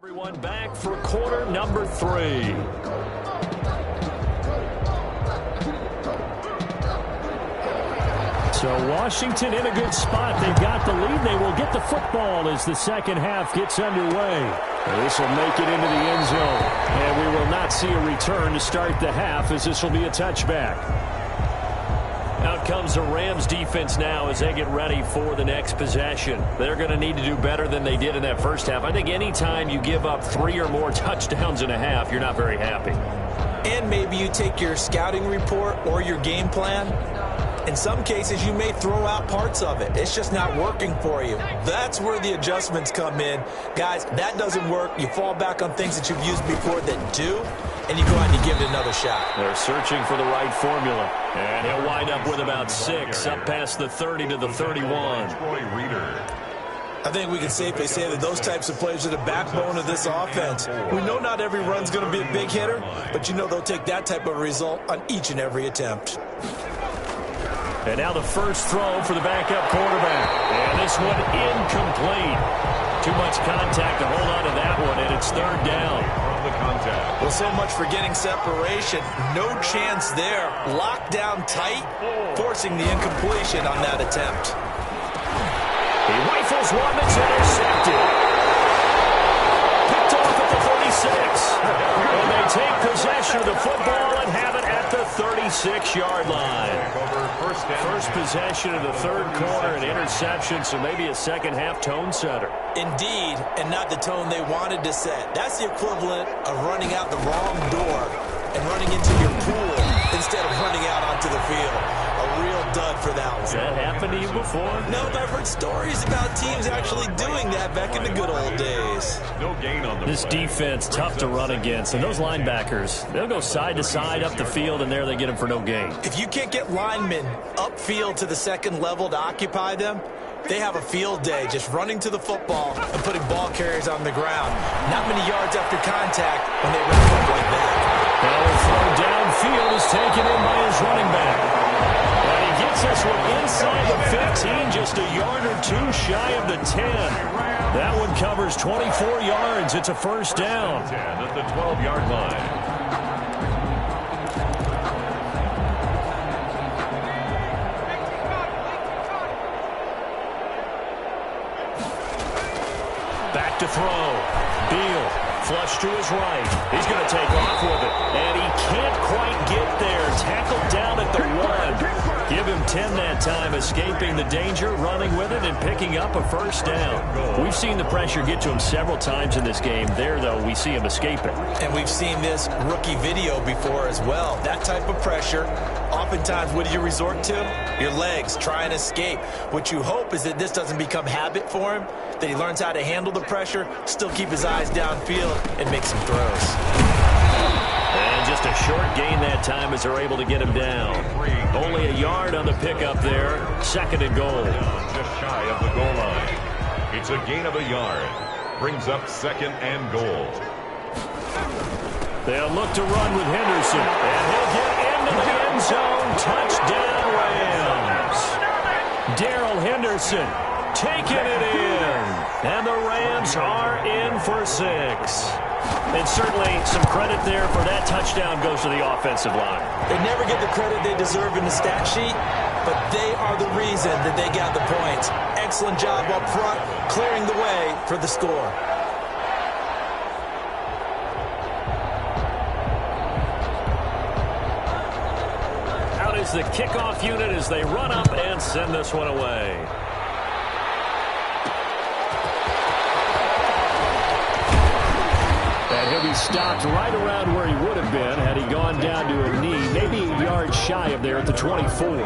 Everyone back for quarter number 3. So Washington in a good spot. They've got the lead. They will get the football as the second half gets underway. This will make it into the end zone. And we will not see a return to start the half as this will be a touchback. Out comes the Rams defense now as they get ready for the next possession. They're going to need to do better than they did in that first half. I think anytime you give up 3 or more touchdowns in a half, you're not very happy. And maybe you take your scouting report or your game plan. In some cases, you may throw out parts of it. It's just not working for you. That's where the adjustments come in. Guys, that doesn't work. You fall back on things that you've used before that do, and you go out and you give it another shot. They're searching for the right formula. And he'll wind up with about 6, up past the 30 to the 31. I think we can safely say that those types of plays are the backbone of this offense. We know not every run's going to be a big hitter, but you know they'll take that type of result on each and every attempt. And now the first throw for the backup quarterback. And this one incomplete. Too much contact to hold on to that one, and it's 3rd down. Well, so much for getting separation. No chance there. Locked down tight, forcing the incompletion on that attempt. He rifles one that's intercepted. Picked off at the 36. And they take possession of the football and have it at the 36-yard line. First possession of the 3rd quarter, an interception, so maybe a second-half tone setter. Indeed, and not the tone they wanted to set. That's the equivalent of running out the wrong door and running into your pool instead of running out onto the field. A real dud for that one. Has that happened to you before? No, but I've heard stories about teams actually doing that back in the good old days. No gain on the This defense, tough to run against. And those linebackers, they'll go side to side up the field, and there they get them for no gain. If you can't get linemen upfield to the second level to occupy them, they have a field day just running to the football and putting ball carriers on the ground. Not many yards after contact when they wrap up like that. Now the throw downfield is taken in by his running back. And he gets this one inside the 15, just a yard or two shy of the 10. That one covers 24 yards. It's a first down. 10 at the 12-yard line. Back to throw. Beal, flush to his right. He's going to take off with it. And he can't quite get there. Tackled down at the 1. Give him 10 that time, escaping the danger, running with it, and picking up a first down. We've seen the pressure get to him several times in this game. There, though, we see him escaping. And we've seen this rookie video before as well. That type of pressure, oftentimes, what do you resort to? Your legs, try and escape. What you hope is that this doesn't become habit for him, that he learns how to handle the pressure, still keep his eyes downfield, and make some throws. And just a short gain that time as they're able to get him down. Only a yard on the pickup there. Second and goal. Just shy of the goal line. It's a gain of a yard. Brings up second and goal. They'll look to run with Henderson. And he'll get into the end zone. Touchdown, Rams. Darrell Henderson taking it in. And the Rams are in for 6. And certainly some credit there for that touchdown goes to the offensive line. They never get the credit they deserve in the stat sheet, but they are the reason that they got the points. Excellent job up front, clearing the way for the score. Out is the kickoff unit as they run up and send this one away. And he'll be stopped right around where he would have been had he gone down to a knee, maybe a yard shy of there at the 24.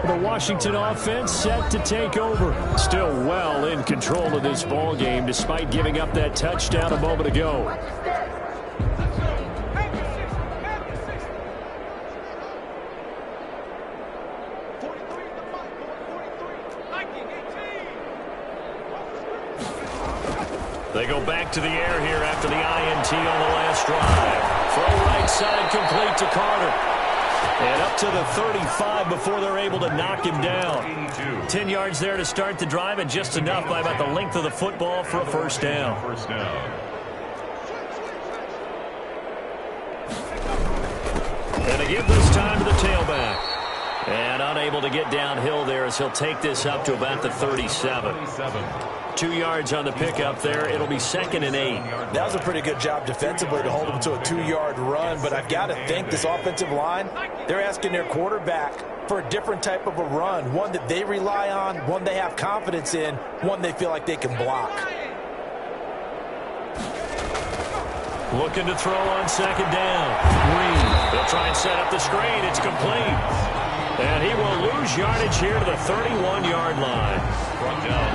The Washington offense set to take over. Still well in control of this ball game despite giving up that touchdown a moment ago. They go back to the air here after the INT on the last drive. Throw right side complete to Carter. And up to the 35 before they're able to knock him down. 10 yards there to start the drive, and just enough by about the length of the football for a first down. And again this time to the tailback. And unable to get downhill there as he'll take this up to about the 37. 2 yards on the pickup there. It'll be second and 8. That was a pretty good job defensively to hold him to a 2-yard run, but I've got to think this offensive line, they're asking their quarterback for a different type of a run, one that they rely on, one they have confidence in, one they feel like they can block. Looking to throw on second down. Green. They'll try and set up the screen. It's complete. And he will lose yardage here to the 31-yard line.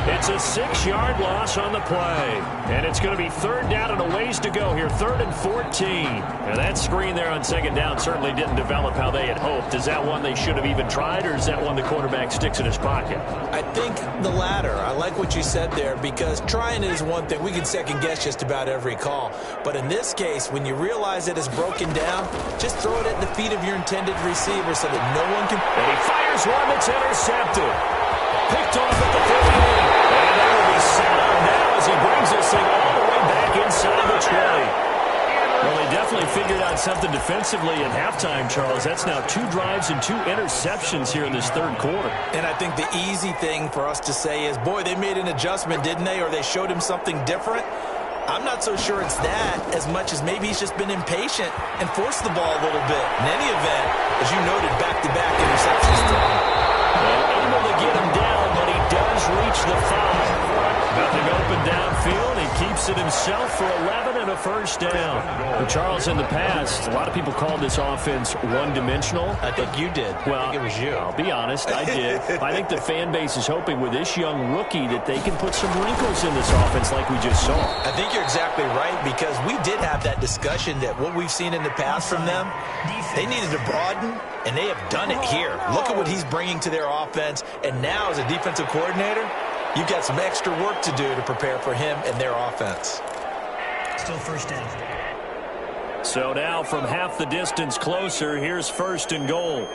It's a 6-yard loss on the play. And it's going to be third down and a ways to go here. 3rd and 14. And that screen there on second down certainly didn't develop how they had hoped. Is that one they should have even tried, or is that one the quarterback sticks in his pocket? I think the latter. I like what you said there, because trying it is one thing. We can second-guess just about every call. But in this case, when you realize it is broken down, just throw it at the feet of your intended receiver so that no one can... And he fires one that's intercepted. Picked off at the 38. And they will be set up now as he brings this thing all the way back inside the 20. Well, they definitely figured out something defensively at halftime, Charles. That's now 2 drives and 2 interceptions here in this third quarter. And I think the easy thing for us to say is, boy, they made an adjustment, didn't they? Or they showed him something different. I'm not so sure it's that as much as maybe he's just been impatient and forced the ball a little bit. In any event, as you noted, back-to-back interceptions to him. Well, able to get him down, but he does reach the 5. Nothing open downfield. He keeps it himself for 11 and a first down. But Charles, in the past, a lot of people called this offense one-dimensional. I think you did. Well, I think it was you. I'll be honest, I did. I think the fan base is hoping with this young rookie that they can put some wrinkles in this offense like we just saw. I think you're exactly right, because we did have that discussion that what we've seen in the past from them, they needed to broaden, and they have done it here. Look at what he's bringing to their offense, and now as a defensive coordinator, you've got some extra work to do to prepare for him and their offense. Still first down. So now from half the distance closer, here's first and goal.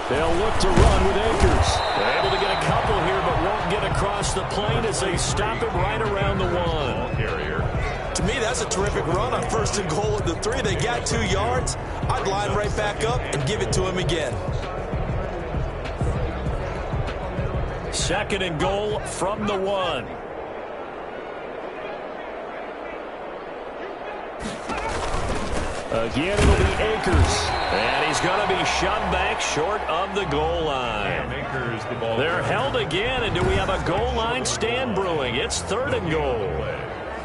They'll look to run with Akers. They're able to get a couple here, but won't get across the plane as they stop him right around the 1. Carrier. To me, that's a terrific run on 1st and goal at the 3. They got 2 yards. I'd line right back up and give it to him again. 2nd and goal from the 1. Again, it'll be Akers. And he's going to be shoved back short of the goal line. They're held again, and do we have a goal line stand brewing? It's 3rd and goal.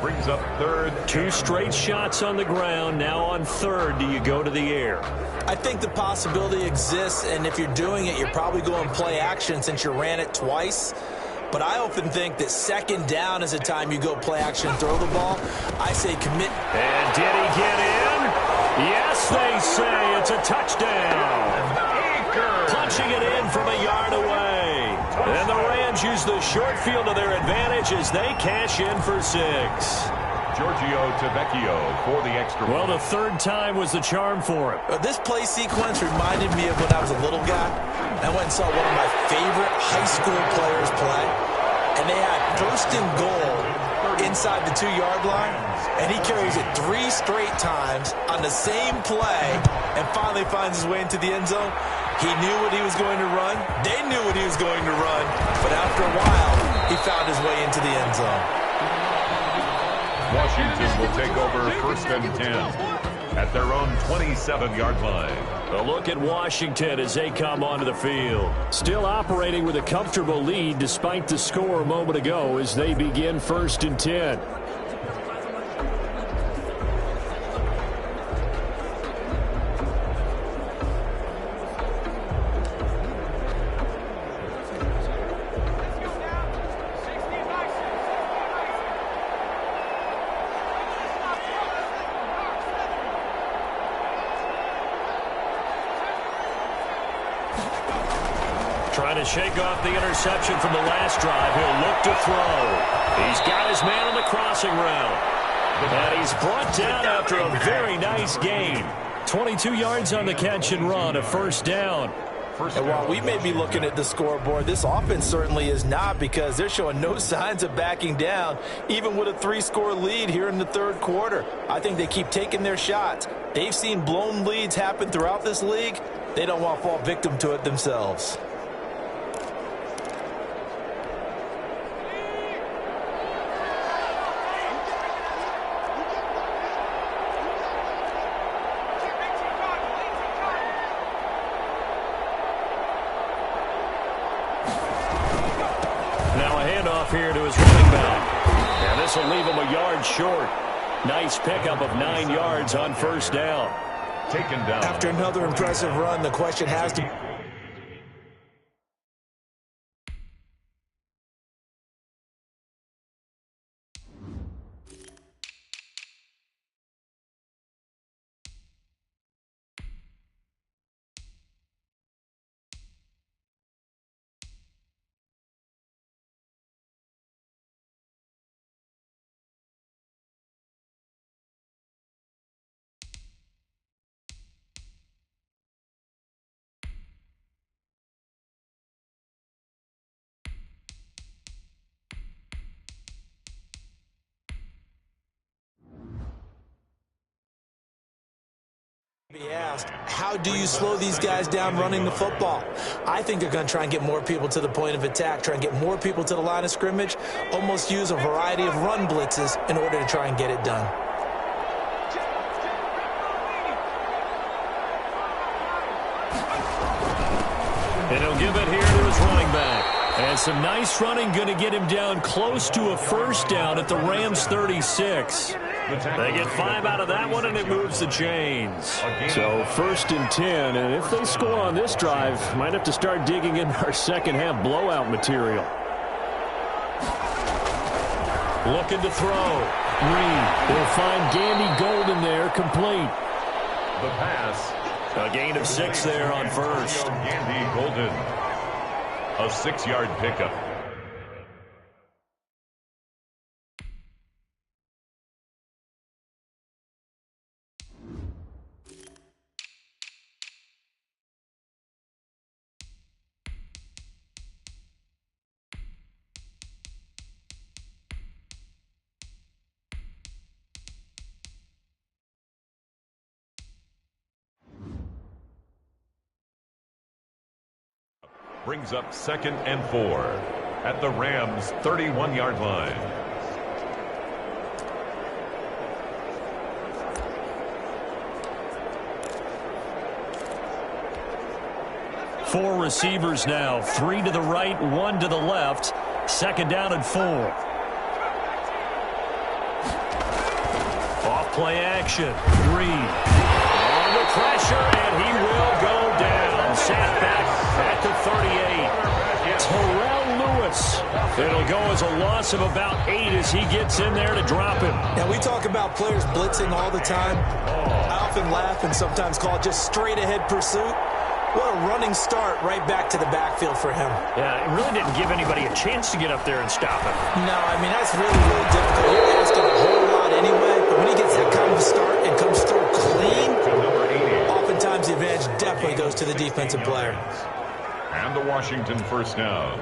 Brings up 3rd. 2 straight shots on the ground. Now on 3rd, do you go to the air? I think the possibility exists, and if you're doing it, you're probably going play action since you ran it twice. But I often think that 2nd down is a time you go play action and throw the ball. I say commit. And did he get in? Yes, they say it's a touchdown. Punching it in from a yard away. And the Rams use the short field to their advantage as they cash in for 6. Giorgio Tavecchio for the extra. Well, the 3rd time was the charm for him. This play sequence reminded me of when I was a little guy. I went and saw one of my favorite high school players play. And they had 1st and goal inside the 2-yard line. And he carries it 3 straight times on the same play and finally finds his way into the end zone. He knew what he was going to run. They knew what he was going to run. But after a while, he found his way into the end zone. Washington will take over 1st and 10 at their own 27-yard line. A look at Washington as they come onto the field. Still operating with a comfortable lead despite the score a moment ago as they begin 1st and 10. Trying to shake off the interception from the last drive. He'll look to throw. He's got his man on the crossing route. And he's brought down after a very nice gain. 22 yards on the catch and run, a 1st down. And while we may be looking at the scoreboard, this offense certainly is not, because they're showing no signs of backing down, even with a 3-score lead here in the 3rd quarter. I think they keep taking their shots. They've seen blown leads happen throughout this league. They don't want to fall victim to it themselves. Here to his running back. And this will leave him a yard short. Nice pickup of 9 yards on 1st down. Taken down. After another impressive run, the question has to be asked, how do you slow these guys down running the football? I think they're going to try and get more people to the point of attack, try and get more people to the line of scrimmage, almost use a variety of run blitzes in order to try and get it done. And he'll give it here to his running back. And some nice running going to get him down close to a 1st down at the Rams 36. They get 5 out of that one, and it moves the chains. So 1st and 10, and if they score on this drive, might have to start digging in our second-half blowout material. Looking to throw. Reed will find Gandy Golden there, complete. The pass. A gain of 6 there on 1st. Gandy Golden. A 6-yard pickup. brings up 2nd and 4 at the Rams' 31-yard line. Four receivers now, 3 to the right, 1 to the left. 2nd down and 4. Off play action. Reed on the pressure, and he will go down. Sat back at the 38. Terrell Lewis. It'll go as a loss of about 8 as he gets in there to drop him. Now, we talk about players blitzing all the time. I often laugh and sometimes call it just straight-ahead pursuit. What a running start right back to the backfield for him. Yeah, it really didn't give anybody a chance to get up there and stop him. No, I mean, that's really, really difficult. You're asking a whole lot anyway, but when he gets that kind of start and comes through clean, oftentimes the advantage definitely goes to the defensive player. And the Washington first down.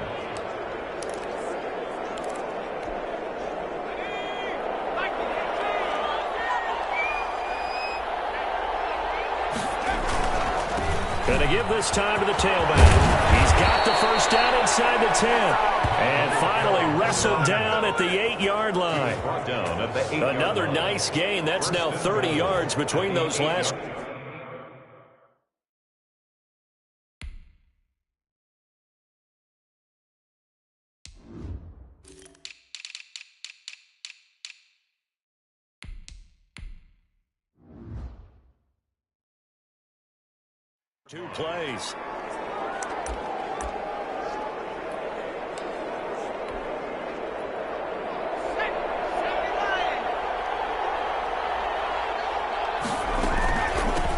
Going to give this time to the tailback. He's got the first down inside the 10. And finally wrestled down at the 8-yard line. Another nice gain. That's now 30 yards between those last. Two plays.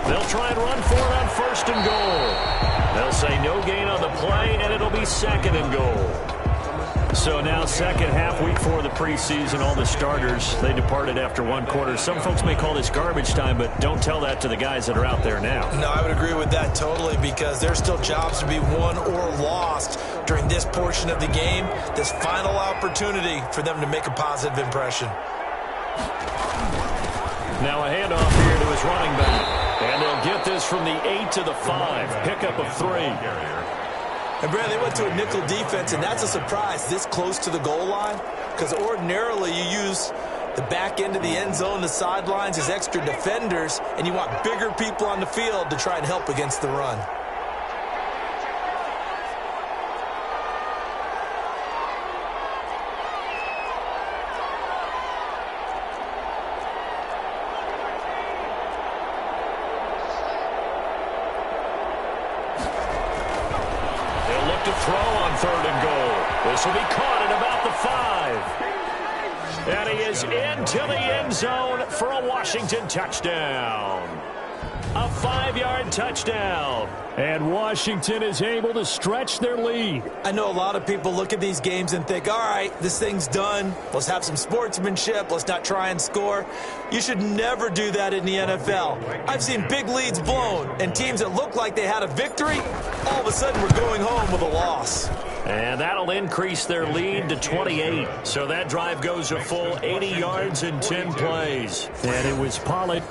They'll try and run for it on 1st and goal. They'll say no gain on the play, and it'll be 2nd and goal. So now 2nd half, week 4 of the preseason, all the starters, they departed after 1 quarter. Some folks may call this garbage time, but don't tell that to the guys that are out there now. No, I would agree with that totally, because there's still jobs to be won or lost during this portion of the game, this final opportunity for them to make a positive impression. Now a handoff here to his running back. And they'll get this from the 8 to the 5. Pickup of 3. And, Brad, they went to a nickel defense, and that's a surprise this close to the goal line, because ordinarily you use the back end of the end zone, the sidelines as extra defenders, and you want bigger people on the field to try and help against the run. This will be caught at about the 5. And he is into the end zone for a Washington touchdown. A 5-yard touchdown. And Washington is able to stretch their lead. I know a lot of people look at these games and think, all right, this thing's done. Let's have some sportsmanship. Let's not try and score. You should never do that in the NFL. I've seen big leads blown, and teams that look like they had a victory, all of a sudden we're going home with a loss. And that'll increase their lead to 28. So that drive goes a full 80 yards in 10 plays. And it was Pollard.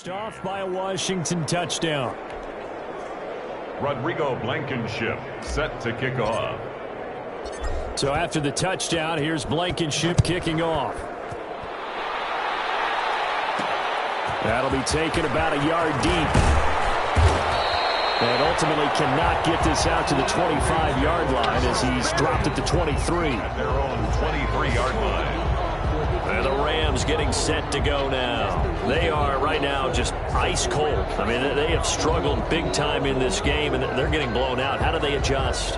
Off by a Washington touchdown. Rodrigo Blankenship set to kick off. So after the touchdown, here's Blankenship kicking off. That'll be taken about a yard deep. And ultimately cannot get this out to the 25-yard line as he's dropped at the 23. At their own 23-yard line. And the Rams getting set to go now. They are right now just ice cold. I mean, they have struggled big time in this game, and they're getting blown out. How do they adjust?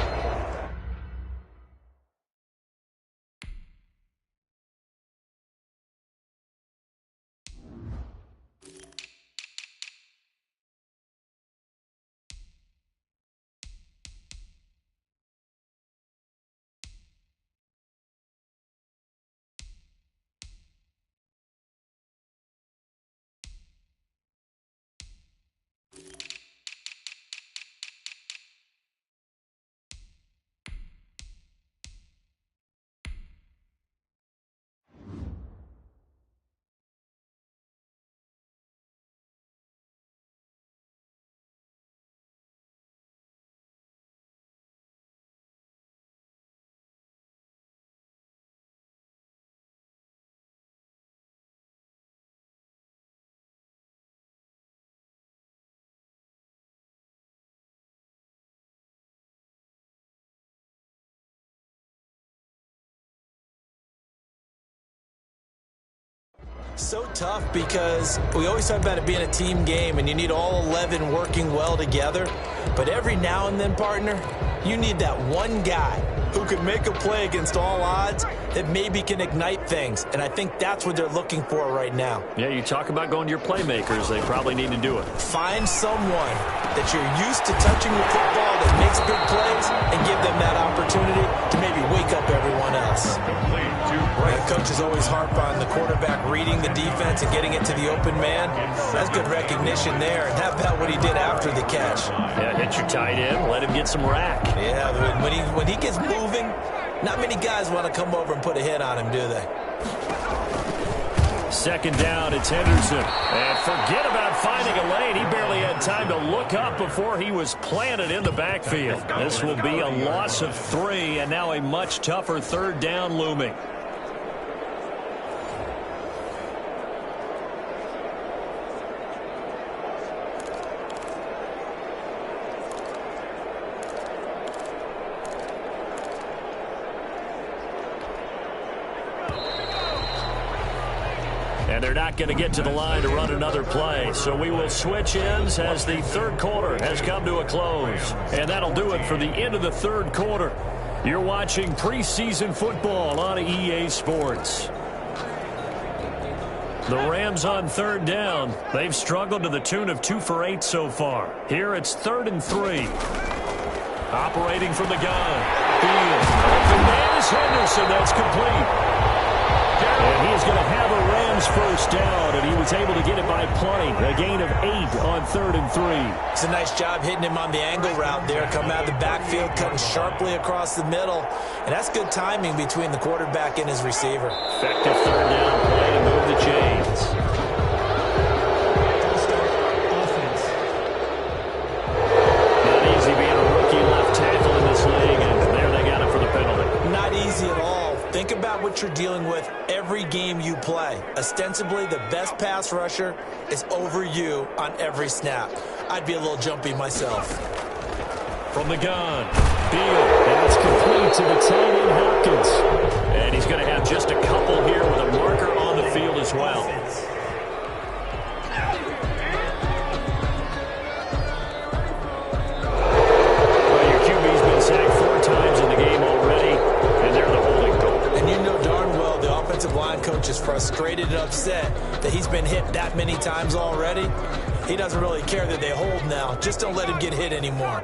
So tough because we always talk about it being a team game and you need all 11 working well together. But every now and then, partner, you need that one guy who can make a play against all odds that maybe can ignite things. And I think that's what they're looking for right now. Yeah, you talk about going to your playmakers. They probably need to do it. Find someone that you're used to touching the football that makes big plays and give them that opportunity to maybe wake up everyone else. The coaches always harp on the quarterback reading the defense and getting it to the open man. That's good recognition there. And how about what he did after the catch? Yeah, hit your tight end, let him get some rack. Yeah, when he gets moving, not many guys want to come over and put a hit on him, do they? Second down, it's Henderson. And forget about finding a lane. He barely had time to look up before he was planted in the backfield. This will be a loss of 3, and now a much tougher third down looming. And they're not going to get to the line to run another play. So we will switch ends as the third quarter has come to a close. And that'll do it for the end of the third quarter. You're watching preseason football on EA Sports. The Rams on third down. They've struggled to the tune of 2 for 8 so far. Here it's 3rd and 3. Operating from the gun. Field. Open man is Henderson. That's complete. And he is going to have a Rams first down, and he was able to get it by plenty. A gain of 8 on 3rd and 3. It's a nice job hitting him on the angle route there. Coming out of the backfield, cutting sharply across the middle. And that's good timing between the quarterback and his receiver. Effective third down play to move the chains. Not easy being a rookie left tackle in this league, and there they got it for the penalty. Not easy at all. Think about what you're dealing with every game you play. Ostensibly, the best pass rusher is over you on every snap. I'd be a little jumpy myself. From the gun, Beal, and it's complete to the tight end Hopkins. And he's going to have just a couple here with a marker on the field as well. Well, your QB's been sacked 4 times in the game already, and they're the holding goal. And you know darn well the offensive line coach is frustrated and upset that he's been hit that many times already. He doesn't really care that they hold now. Just don't let him get hit anymore.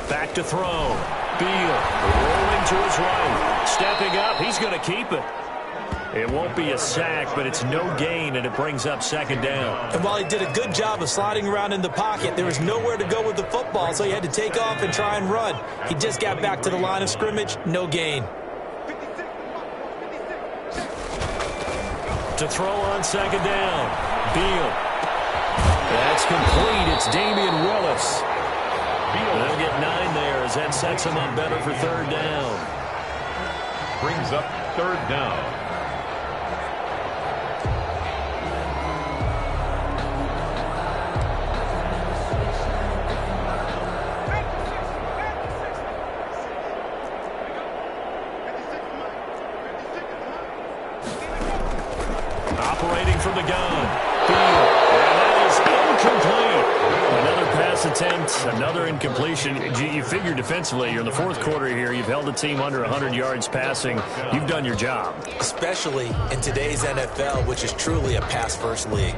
Back to throw. Beal rolling to his right. Stepping up. He's going to keep it. It won't be a sack, but it's no gain, and it brings up 2nd down. And while he did a good job of sliding around in the pocket, there was nowhere to go with the football, so he had to take off and try and run. He just got back to the line of scrimmage. No gain. To throw on 2nd down. Beal. That's complete. It's Damian Willis. They'll get 9 there as that sets him up better for 3rd down. Brings up 3rd down. Operating from the gun. Field. And that is incomplete. Another pass attempt, another incompletion. You figure defensively, you're in the fourth quarter here. You've held the team under 100 yards passing. You've done your job. Especially in today's NFL, which is truly a pass-first league.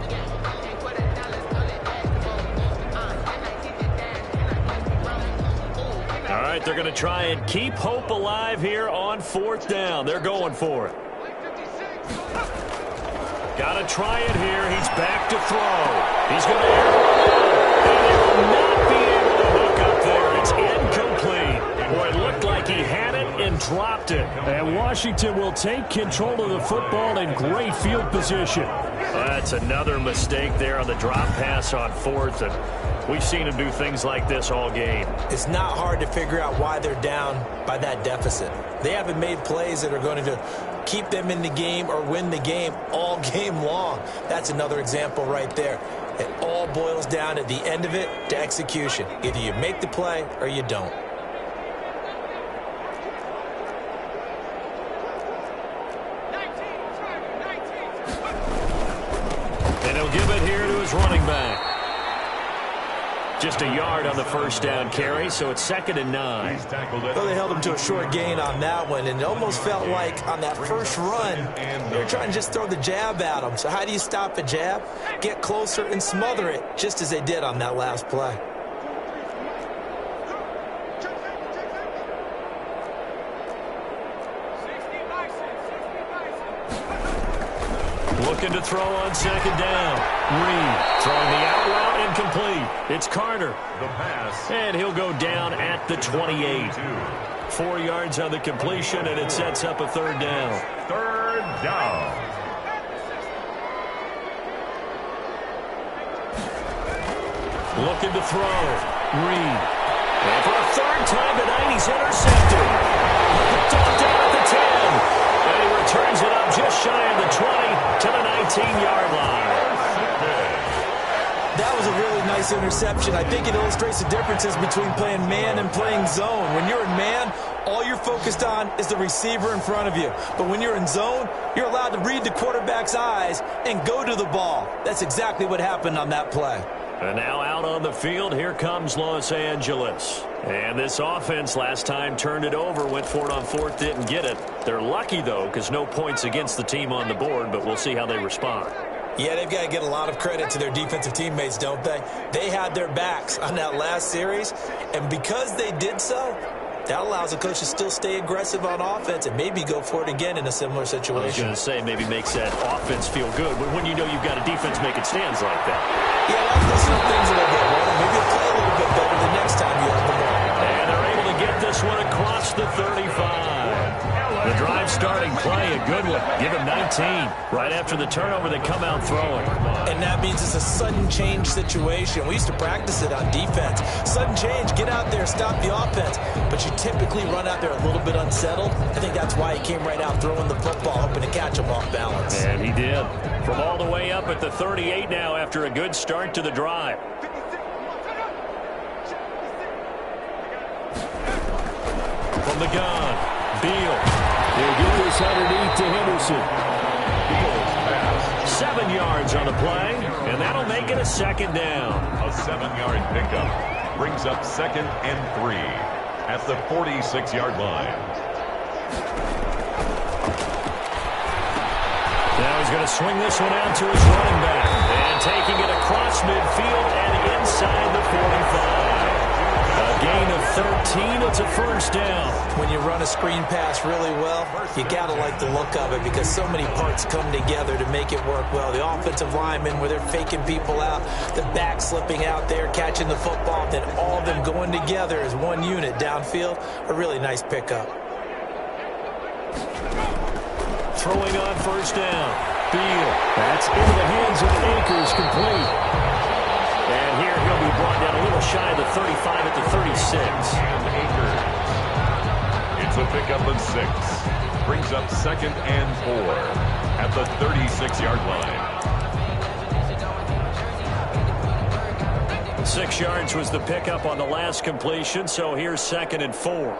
All right, they're going to try and keep hope alive here on fourth down. They're going for it. Got to try it here. He's back to throw. He's going to air the ball. And he will not be able to hook up there. It's incomplete. Boy, it looked like he had it and dropped it. And Washington will take control of the football in great field position. That's another mistake there on the drop pass on fourth. And we've seen him do things like this all game. It's not hard to figure out why they're down by that deficit. They haven't made plays that are going to keep them in the game or win the game all game long. That's another example right there. It all boils down at the end of it to execution. Either you make the play or you don't. And he'll give it here to his running back. Just a yard on the first down carry, so it's 2nd and 9. Well, they held him to a short gain on that one, and it almost felt like on that first run, they were trying to just throw the jab at him. So how do you stop a jab? Get closer and smother it, just as they did on that last play. Looking to throw on 2nd down. Reed throwing the out route incomplete. It's Carter. The pass. And he'll go down at the 28. 4 yards on the completion, and it sets up a 3rd down. 3rd down. Looking to throw. Reed. And for a 3rd time tonight, he's intercepted. Picked off down at the 10. And he returns it up just shy of the 20 to the 19-yard line. That was a really nice interception. I think it illustrates the differences between playing man and playing zone. When you're in man, all you're focused on is the receiver in front of you. But when you're in zone, you're allowed to read the quarterback's eyes and go to the ball. That's exactly what happened on that play. And now out on the field, here comes Los Angeles. And this offense last time turned it over, went for it on fourth, didn't get it. They're lucky, though, because no points against the team on the board, but we'll see how they respond. Yeah, they've got to get a lot of credit to their defensive teammates, don't they? They had their backs on that last series, and because they did so, that allows the coach to still stay aggressive on offense and maybe go for it again in a similar situation. I was going to say maybe makes that offense feel good, but when you know you've got a defense making stands like that. Yeah, that's loosen up things a little bit, right? Maybe you'll play a little bit better the next time you have the ball. And they're able to get this one across the 35. The drive starting play, a good one. Give him 19. Right after the turnover, they come out throwing. And that means it's a sudden change situation. We used to practice it on defense. Sudden change, get out there, stop the offense. But you typically run out there a little bit unsettled. I think that's why he came right out throwing the football, hoping to catch him off balance. And he did. From all the way up at the 38 now after a good start to the drive. From the gun, Beal. He'll get this underneath to Henderson. 7 yards on the play, and that'll make it a 2nd down. A 7-yard pickup brings up 2nd and 3 at the 46-yard line. Now he's going to swing this one out to his running back. And taking it across midfield and inside the 45. A gain of 13, it's a 1st down. When you run a screen pass really well, you got to like the look of it because so many parts come together to make it work well. The offensive linemen, where they're faking people out, the back slipping out there, catching the football, then all of them going together as one unit downfield. A really nice pickup. Throwing on 1st down. Beal. That's into the hands of Akers, complete. And here he'll be brought down a little shy of the 35 at the 36. And Akers. It's a pickup of 6. Brings up 2nd and 4 at the 36-yard line. 6 yards was the pickup on the last completion, so here's 2nd and 4.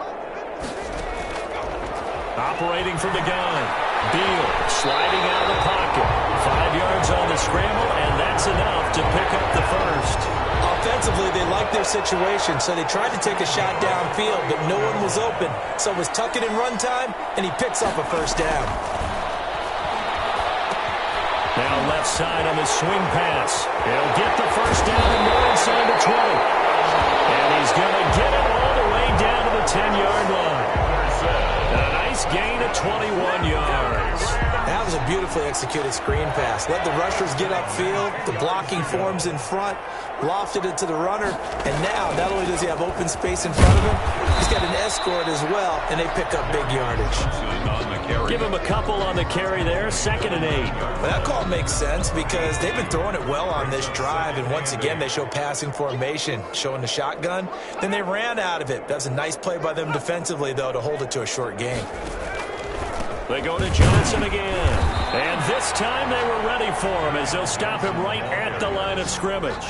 Operating from the gun. Beal sliding out of the pocket. 5 scramble, and that's enough to pick up the first. Offensively, they liked their situation, so they tried to take a shot downfield, but no one was open. So it was tuck it in run time, and he picks up a first down. Now left side on the swing pass. He'll get the first down and more inside the 20. And he's going to get it all the way down to the 10-yard line. A nice gain of 21 yards. That was a beautifully executed screen pass. Let the rushers get upfield. The blocking forms in front. Lofted it to the runner. And now, not only does he have open space in front of him, he's got an escort as well, and they pick up big yardage. Give him a couple on the carry there. 2nd and 8. Well, that call makes sense because they've been throwing it well on this drive, and once again, they show passing formation, showing the shotgun. Then they ran out of it. That was a nice play by them defensively, though, to hold it to a short gain. They go to Johnson again. And this time they were ready for him as they'll stop him right at the line of scrimmage.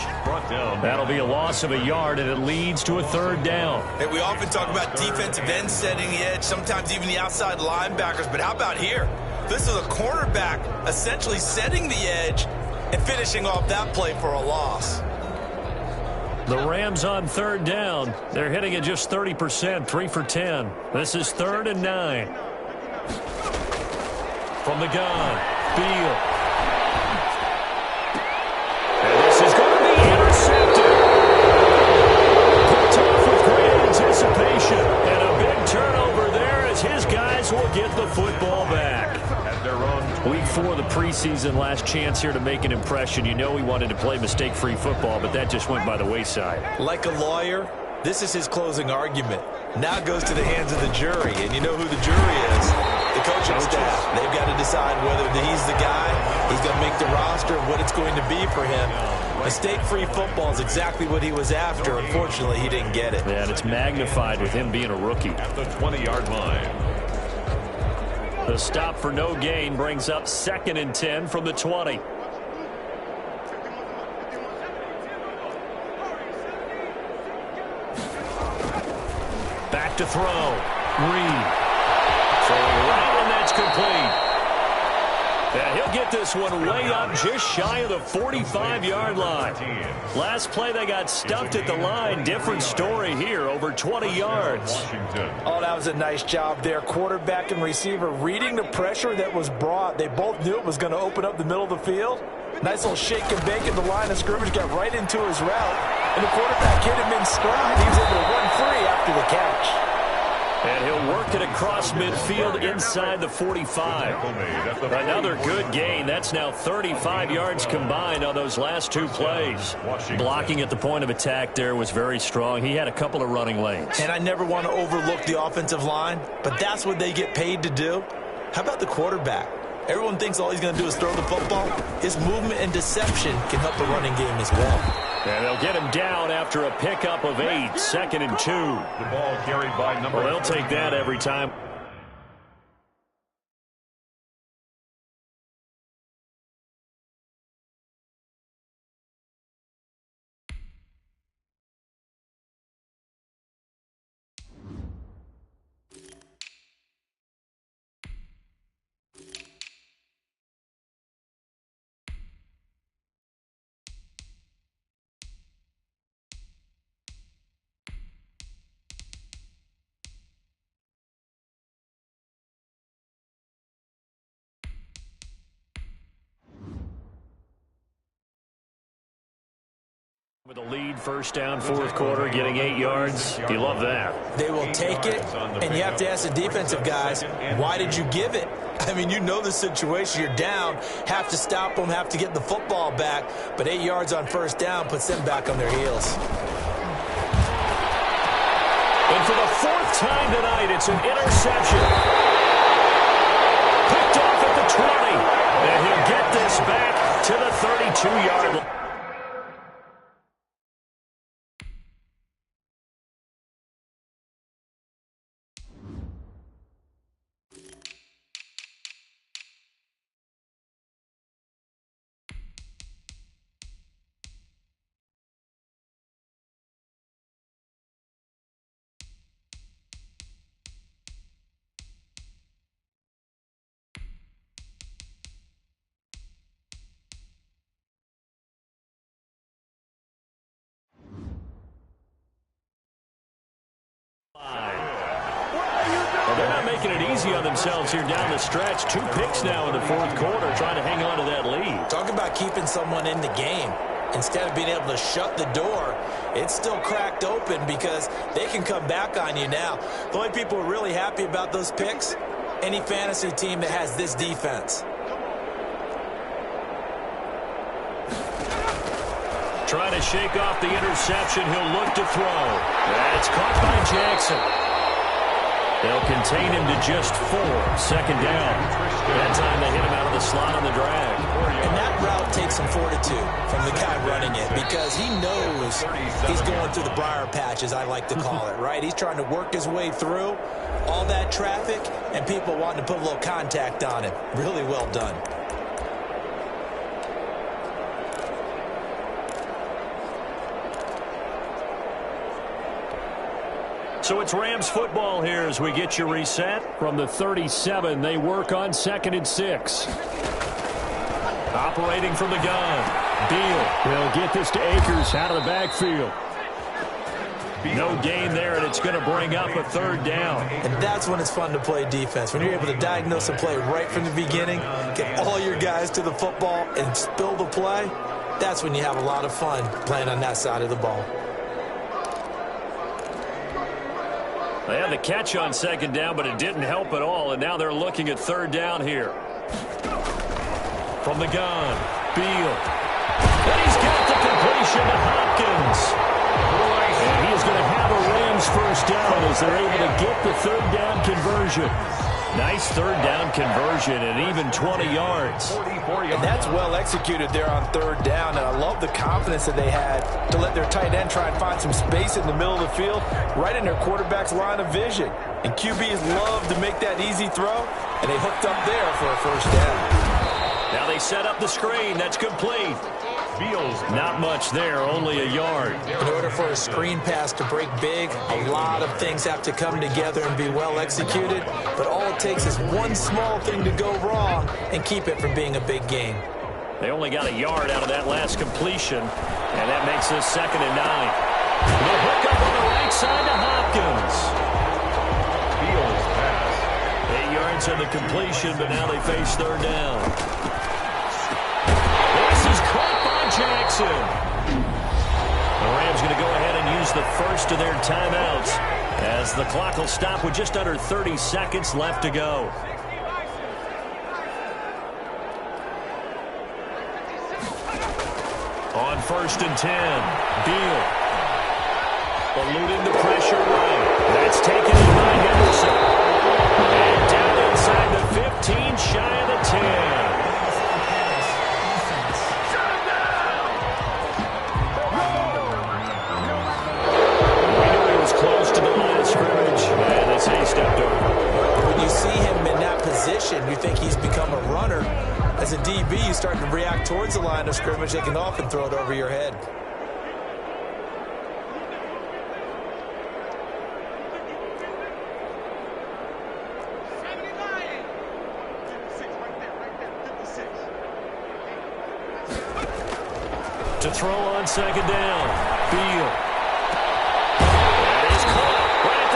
That'll be a loss of a yard, and it leads to a 3rd down. Hey, we often talk about defensive ends setting the edge, sometimes even the outside linebackers, but how about here? This is a cornerback essentially setting the edge and finishing off that play for a loss. The Rams on 3rd down. They're hitting at just 30%, 3 for 10. This is 3rd and 9. From the gun, Beal. And this is going to be intercepted. Picked off with great anticipation. And a big turnover there as his guys will get the football back. Week 4 of the preseason, last chance here to make an impression. You know he wanted to play mistake-free football, but that just went by the wayside. Like a lawyer, this is his closing argument. Now it goes to the hands of the jury, and you know who the jury is. The coaching staff. They've got to decide whether he's the guy, he's going to make the roster, what it's going to be for him. Mistake-free football is exactly what he was after. Unfortunately, he didn't get it. Yeah, and it's magnified with him being a rookie. At the 20-yard line. The stop for no gain brings up 2nd and 10 from the 20. Back to throw. Reed. Throwing right, and that's complete. Yeah, he'll get this one way up just shy of the 45-yard line. Last play, they got stuffed at the line. Different story here, over 20 yards. Oh, that was a nice job there. Quarterback and receiver reading the pressure that was brought. They both knew it was going to open up the middle of the field. Nice little shake and bake at the line of scrimmage, got right into his route. And the quarterback hit him in stride. He was able to run free after the catch. And he'll work it across midfield inside the 45. Another good gain. That's now 35 yards combined on those last 2 plays. Blocking at the point of attack there was very strong. He had a couple of running lanes. And I never want to overlook the offensive line, but that's what they get paid to do. How about the quarterback? Everyone thinks all he's going to do is throw the football. His movement and deception can help the running game as well. And they'll get him down after a pickup of 8, 2nd and 2. The ball carried by number. Well, they'll take that every time. With a lead, 1st down, 4th quarter, getting 8 yards. You love that. They will take it, and you have to ask the defensive guys, why did you give it? I mean, you know the situation. You're down, have to stop them, have to get the football back, but 8 yards on 1st down puts them back on their heels. And for the 4th time tonight, it's an interception. Picked off at the 20, and he'll get this back to the 32-yard line. taking it easy on themselves here down the stretch. 2 picks now in the fourth quarter, trying to hang on to that lead. Talk about keeping someone in the game. Instead of being able to shut the door, it's still cracked open because they can come back on you now. The only people who are really happy about those picks, any fantasy team that has this defense. Trying to shake off the interception. He'll look to throw. That's caught by Jackson. They'll contain him to just 4. Second down. That time they hit him out of the slot on the drag. And that route takes some fortitude from the guy running it because he knows he's going through the briar patch, as I like to call it, right? He's trying to work his way through all that traffic and people wanting to put a little contact on him. Really well done. So it's Rams football here as we get you reset. From the 37, they work on 2nd and 6. Operating from the gun. Beal will get this to Akers out of the backfield. No gain there, and it's going to bring up a 3rd down. And that's when it's fun to play defense. When you're able to diagnose a play right from the beginning, get all your guys to the football, and spill the play, that's when you have a lot of fun playing on that side of the ball. They had the catch on 2nd down, but it didn't help at all, and now they're looking at 3rd down here. From the gun, Beal. And he's got the completion to Hopkins. And he is going to have a Rams 1st down as they're able to get the 3rd down conversion. Nice 3rd down conversion and even 20 yards. And that's well executed there on 3rd down. And I love the confidence that they had to let their tight end try and find some space in the middle of the field, right in their quarterback's line of vision. And QBs love to make that easy throw, and they hooked up there for a 1st down. Now they set up the screen. That's complete. Not much there, only a yard. In order for a screen pass to break big, a lot of things have to come together and be well executed. But all it takes is one small thing to go wrong and keep it from being a big game. They only got a yard out of that last completion, and that makes this 2nd and 9. The hook up on the right side to Hopkins. 8 yards on the completion, but now they face 3rd down. This is caught by Jackson. The Rams going to go ahead and use the first of their timeouts as the clock will stop with just under 30 seconds left to go. On 1st and 10, Beal. Eluding the pressure right. That's taken in by Henderson. And down inside the 15, shy of the 10. Close to the line of scrimmage, and that's how he stepped over. When you see him in that position, you think he's become a runner. As a DB, you start to react towards the line of scrimmage. They can often throw it over your head. To throw on 2nd down, Beal.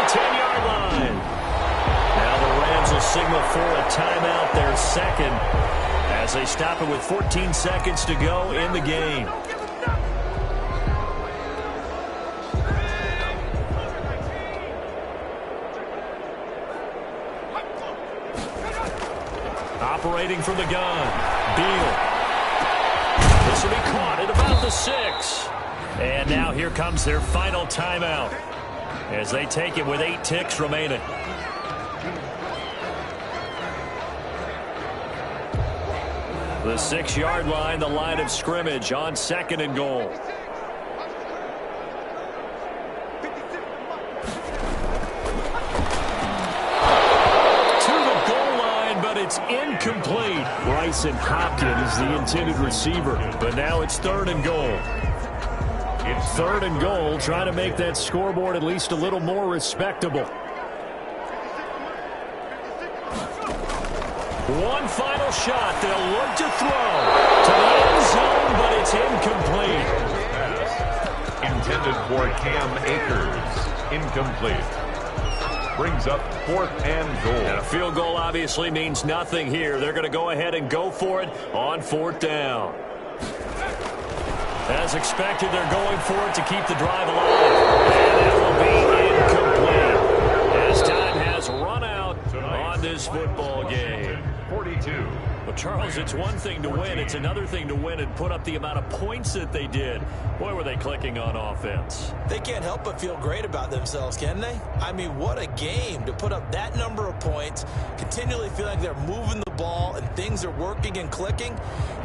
10-yard line. Now the Rams will signal for a timeout, their 2nd, as they stop it with 14 seconds to go in the game. Operating from the gun, Beal. This will be caught at about the 6. And now here comes their final timeout, as they take it with 8 ticks remaining. The 6-yard line, the line of scrimmage on 2nd and goal. To the goal line, but it's incomplete. Bryson Hopkins, the intended receiver, but now it's 3rd and goal. 3rd and goal, trying to make that scoreboard at least a little more respectable. One final shot. They'll look to throw to the end zone, but it's incomplete. Intended for Cam Akers. Incomplete. brings up 4th and goal. And a field goal obviously means nothing here. They're going to go ahead and go for it on 4th down. As expected, they're going for it to keep the drive alive. And that will be incomplete as time has run out on this football game. 42. Well, Charles, it's one thing to win. It's another thing to win and put up the amount of points that they did. Boy, were they clicking on offense. They can't help but feel great about themselves, can they? I mean, what a game to put up that number of points, continually feel like they're moving the ball and things are working and clicking.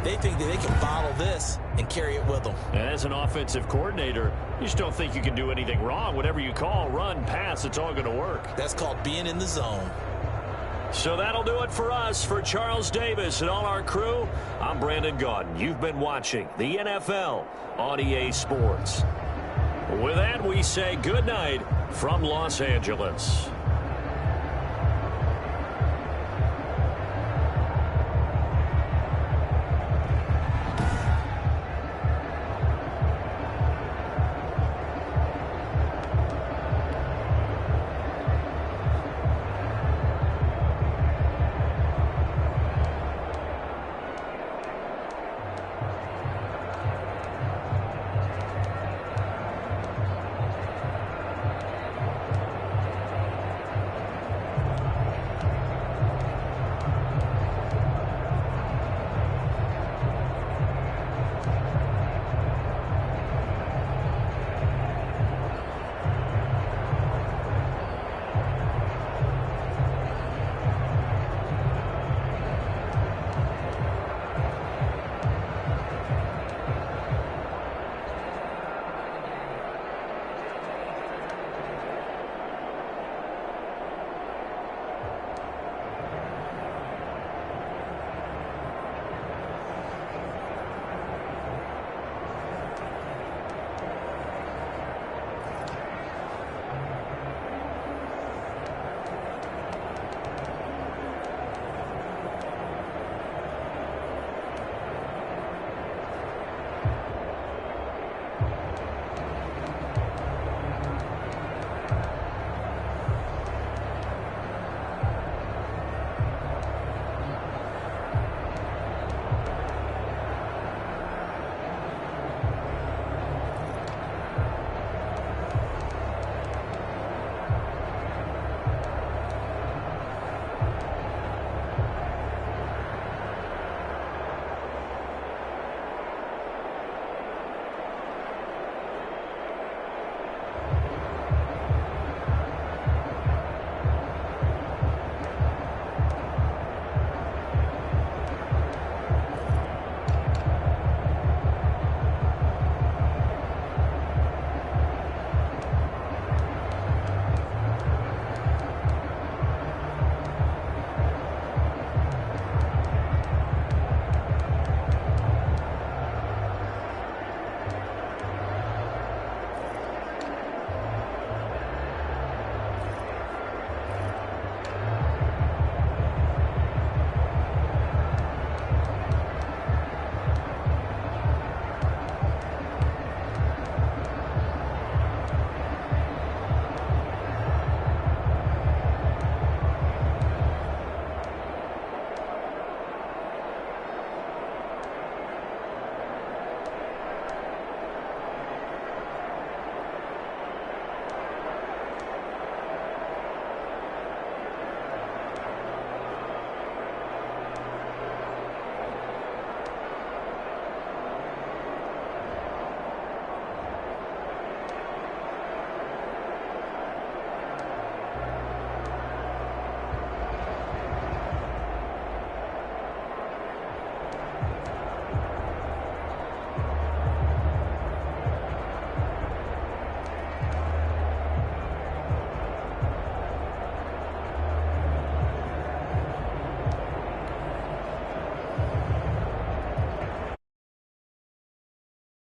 They think that they can bottle this and carry it with them. And as an offensive coordinator, you just don't think you can do anything wrong. Whatever you call, run, pass, it's all going to work. That's called being in the zone. So that'll do it for us. For Charles Davis and all our crew, I'm Brandon Gaudin. You've been watching the NFL on EA Sports. With that, we say good night from Los Angeles.